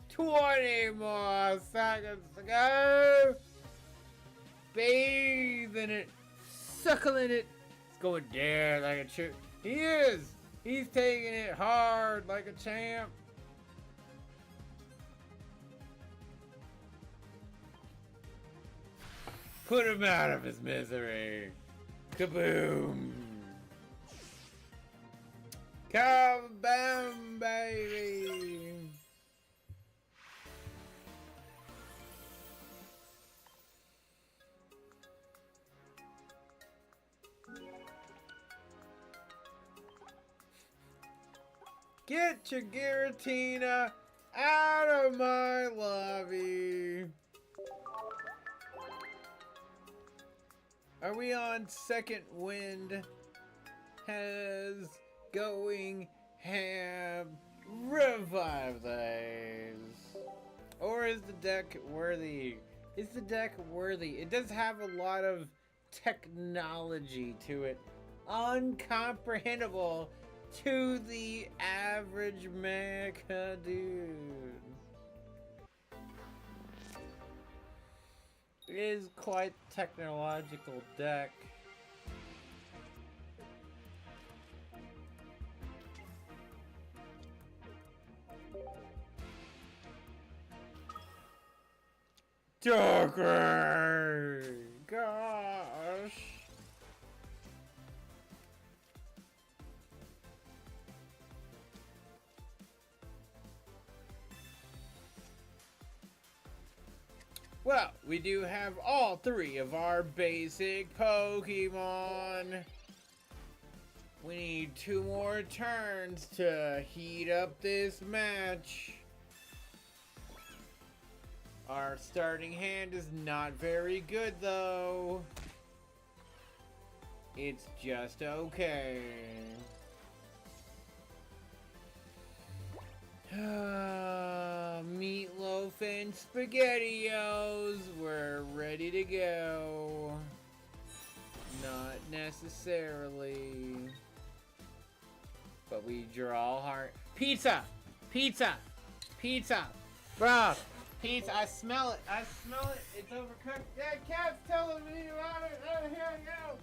20 more seconds to go. Bathing it, suckling it. It's going down like a chip. He is. He's taking it hard like a champ. Put him out of his misery. Kaboom. Kabam, baby. Get your Giratina out of my lobby. Are we on second wind? Has going ham revive these? Or is the deck worthy? Is the deck worthy? It does have a lot of technology to it. Uncomprehendable to the average mecha dude. It is quite technological deck. Joker! Gosh! Well, we do have all 3 of our basic Pokemon. We need 2 more turns to heat up this match. Our starting hand is not very good, though. It's just okay. Meatloaf and SpaghettiOs, we're ready to go. Not necessarily. But we draw hard. Pizza! Pizza! Pizza! Bruh! Pizza, I smell it! I smell it! It's overcooked! Dad, Cat's telling me about it! Oh, here I go!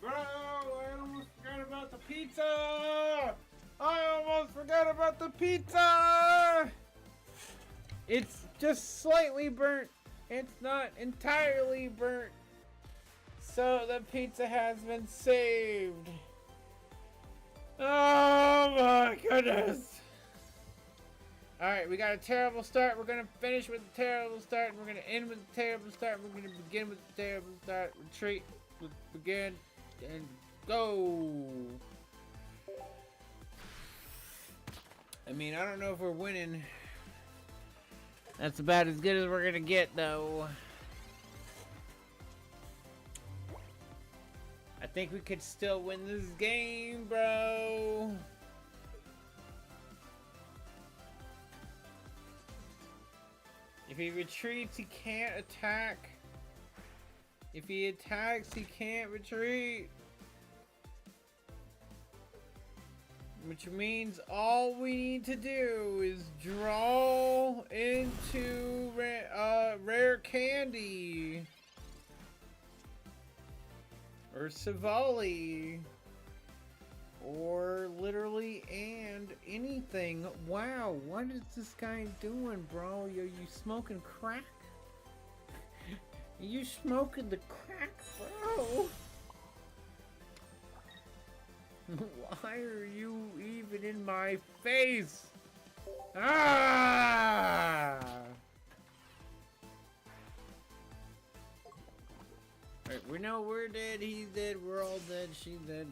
Bro, I almost forgot about the pizza! I almost forgot about the pizza! It's just slightly burnt. It's not entirely burnt. So the pizza has been saved. Oh my goodness! Alright, we got a terrible start. We're gonna finish with a terrible start. And we're gonna end with a terrible start. We're gonna begin with a terrible start. Retreat. Begin. And go. I mean, I don't know if we're winning. That's about as good as we're gonna get, though. I think we could still win this game, bro. If he retreats, he can't attack. If he attacks, he can't retreat. Which means all we need to do is draw into rare candy. Or Savali. Or literally and anything. Wow, what is this guy doing, bro? Yo, you smoking crack? You smoking the crack, bro? Why are you even in my face? Ah! Right, we know we're dead, he's dead, we're all dead, she's dead.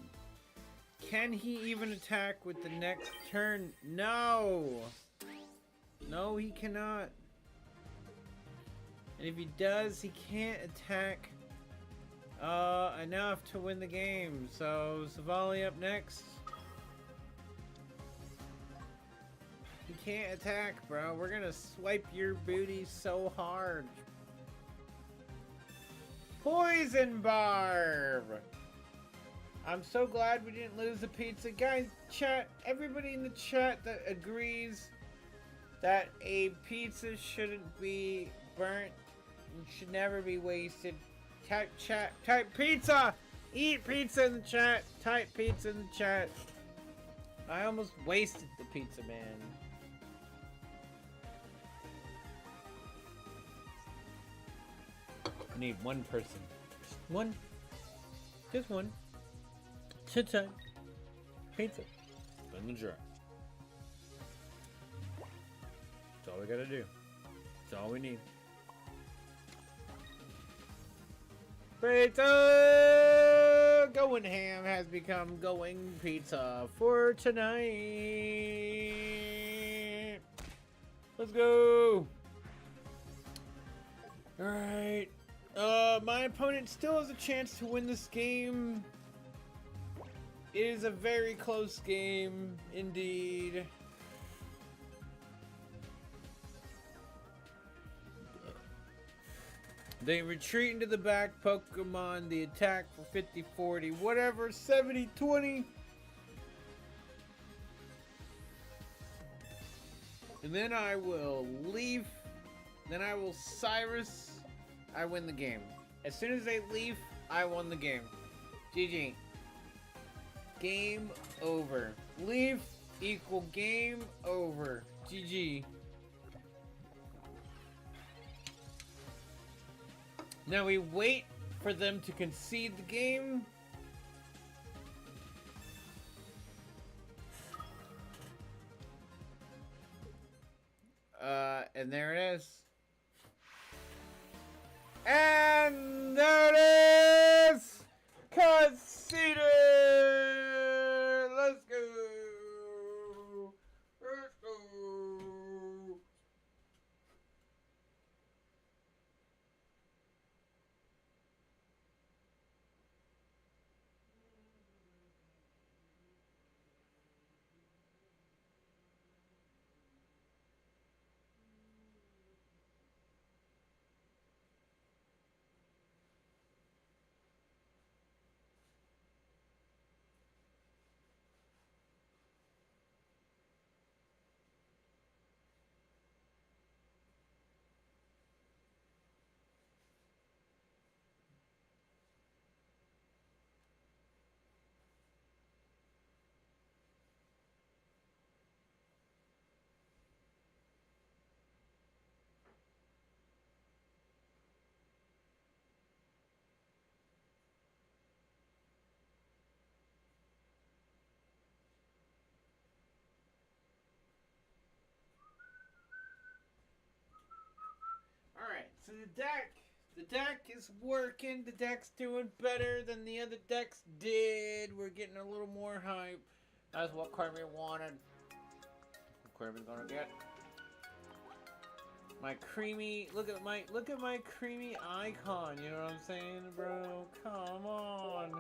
Can he even attack with the next turn? No! No, he cannot. And if he does, he can't attack enough to win the game. So, Savali up next. He can't attack, bro. We're gonna swipe your booty so hard. Poison Barb! I'm so glad we didn't lose the pizza. Guys, chat, everybody in the chat that agrees that a pizza shouldn't be burnt. It should never be wasted. Type chat. Type pizza! Eat pizza in the chat. Type pizza in the chat. I almost wasted the pizza, man. I need one person. One. Just one. Chit-chat. Pizza. In the jar. That's all we gotta do. That's all we need. Pizza! Going ham has become going pizza for tonight. Let's go. Alright. My opponent still has a chance to win this game. It is a very close game, indeed. They retreat into the back Pokemon, the attack for 50-40, whatever, 70-20. And then I will leave. Then I will Cyrus. I win the game. As soon as they leave, I won the game. GG. Game over. Leaf. equal game over. GG. Now we wait for them to concede the game. And there it is. And there it is! Conceded! Let's go! Let's go! Alright, so the deck is working. The deck's doing better than the other decks did. We're getting a little more hype. That's what Kirby wanted. What Kirby's gonna get. My creamy, look at my creamy icon, you know what I'm saying, bro? Come on.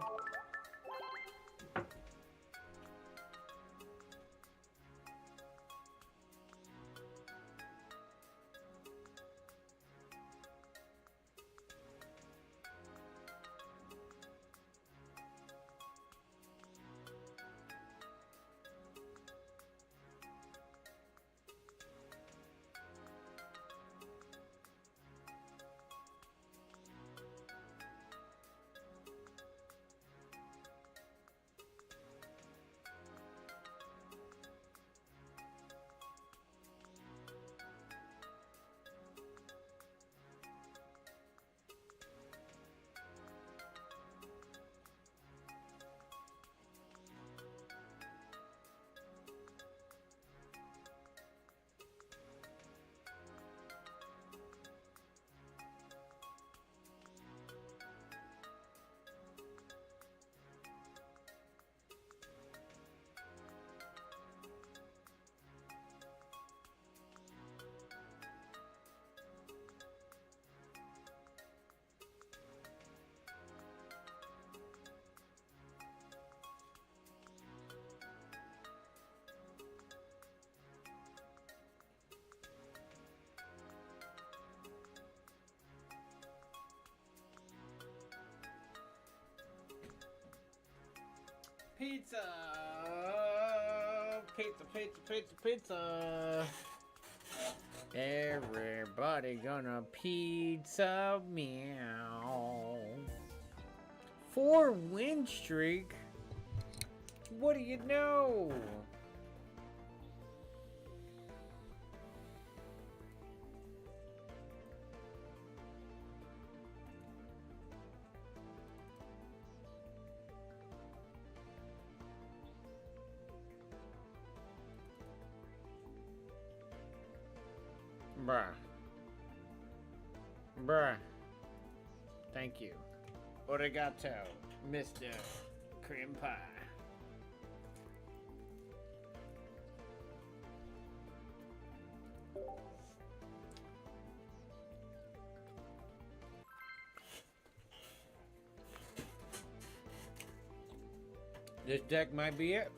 Pizza! Pizza, pizza, pizza, pizza! Everybody gonna pizza meow. 4-win streak? What do you know? Bruh. Bruh. Thank you. Origato, Mr. Cream Pie. This deck might be it.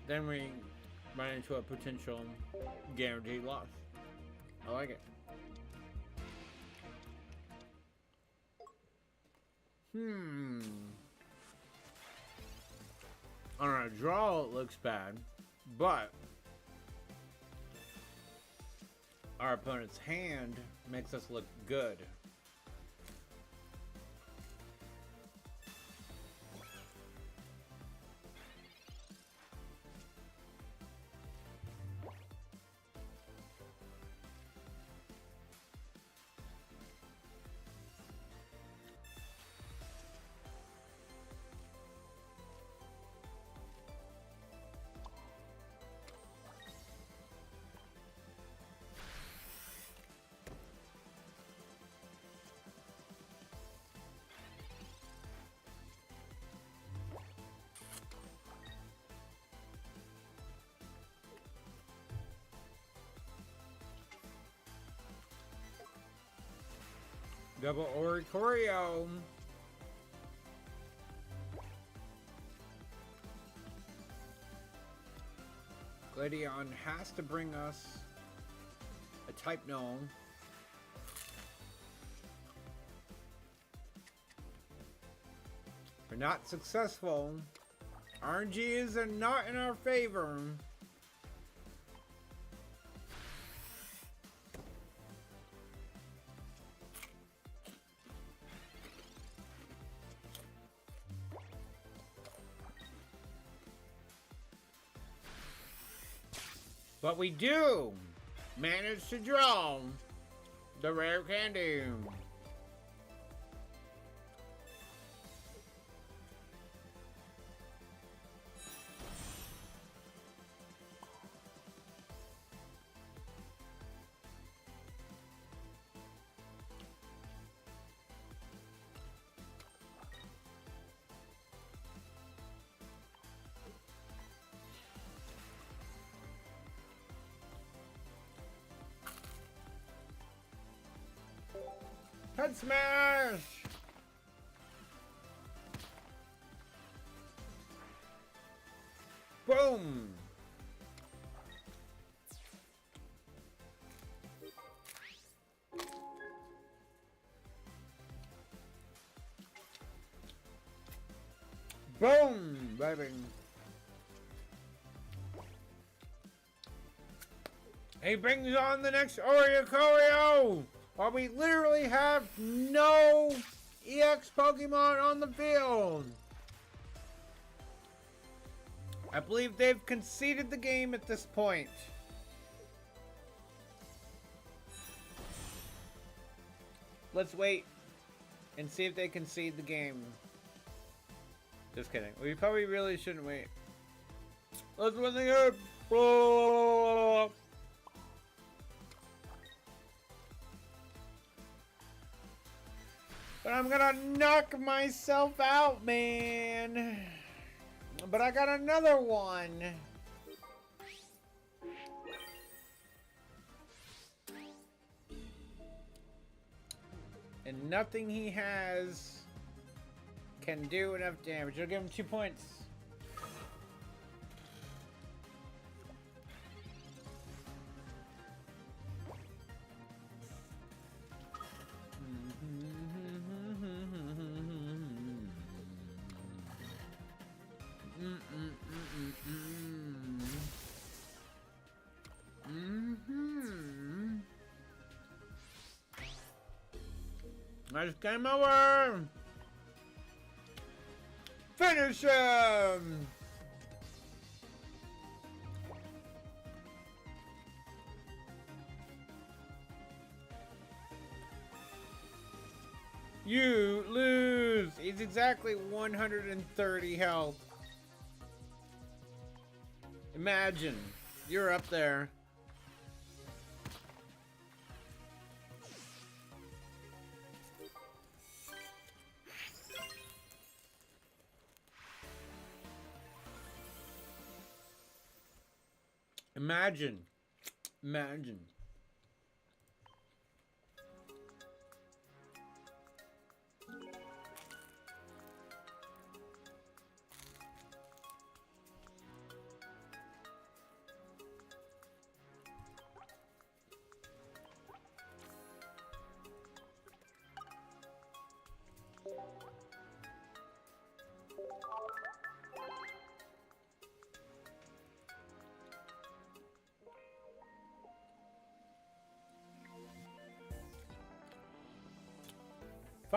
Then we run into a potential guaranteed loss. I like it. On our draw, it looks bad, but our opponent's hand makes us look good. Double Oricorio. Gladion has to bring us a type gnome. We're not successful. RNGs are not in our favor. But we do manage to draw the rare candy. Head smash! Boom! Boom, baby! He brings on the next Oricorio! While we literally have no EX Pokemon on the field. I believe they've conceded the game at this point. Let's wait and see if they concede the game. Just kidding. We probably really shouldn't wait. Let's win the game. But I'm gonna knock myself out, man. But I got another one. And nothing he has can do enough damage. I'll give him 2 points. Nice game over. Finish him. You lose. He's exactly 130 health. Imagine you're up there. Imagine. Imagine.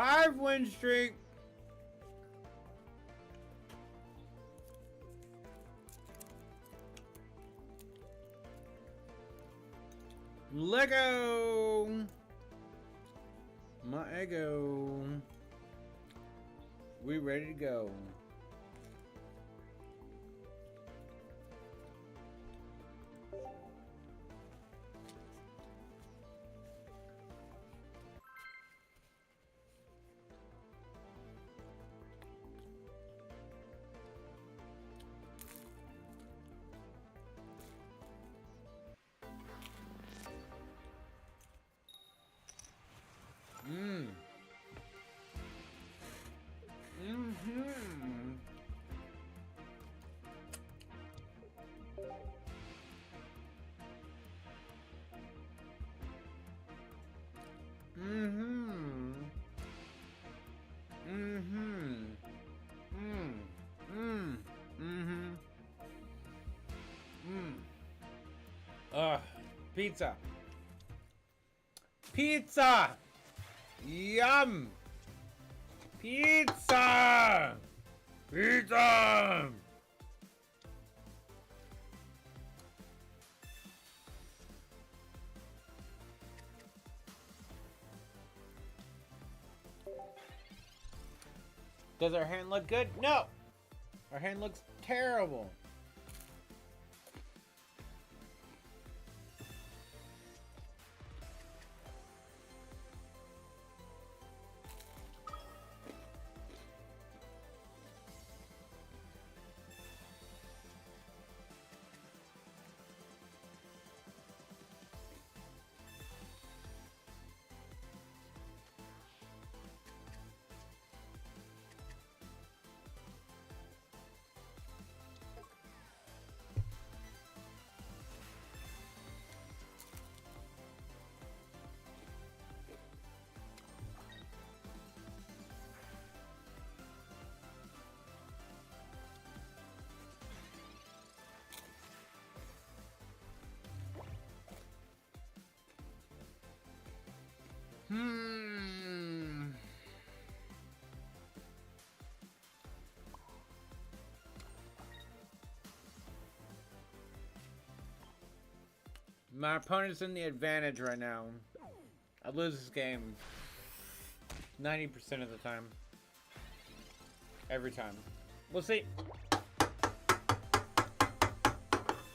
5-win streak. Lego. My ego. We ready to go. Pizza. Pizza! Yum! Pizza! Pizza! Does our hand look good? No! Our hand looks terrible. My opponent's in the advantage right now. I lose this game 90% of the time. Every time. We'll see.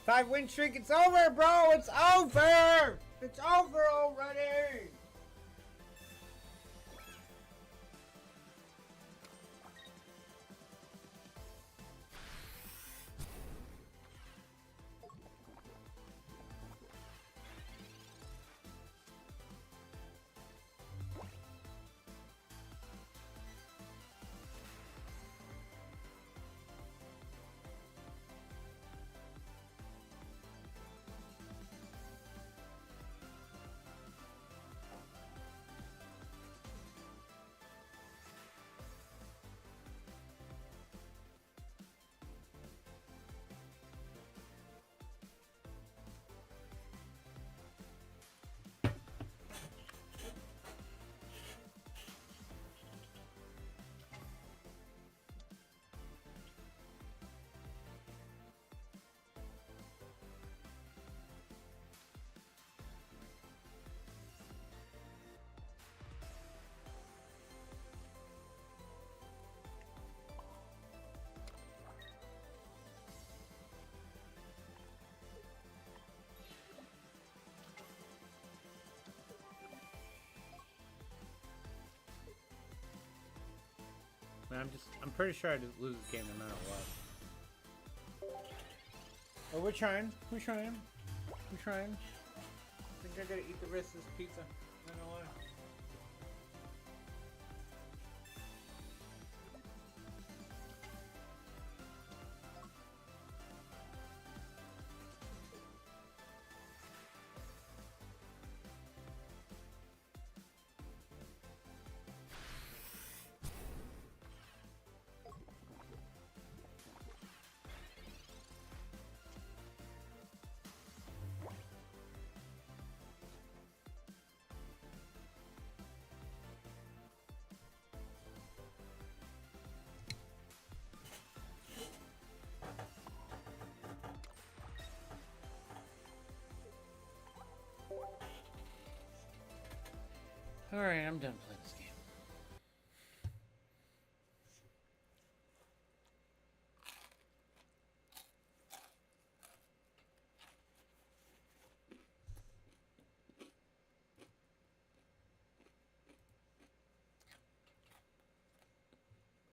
5-win streak, it's over, bro! It's over! It's over already! Man, I'm pretty sure I just lose this game no matter what. Oh, we're trying. We're trying. We're trying. I think I gotta eat the rest of this pizza. Not gonna lie. Alright, I'm done playing this game.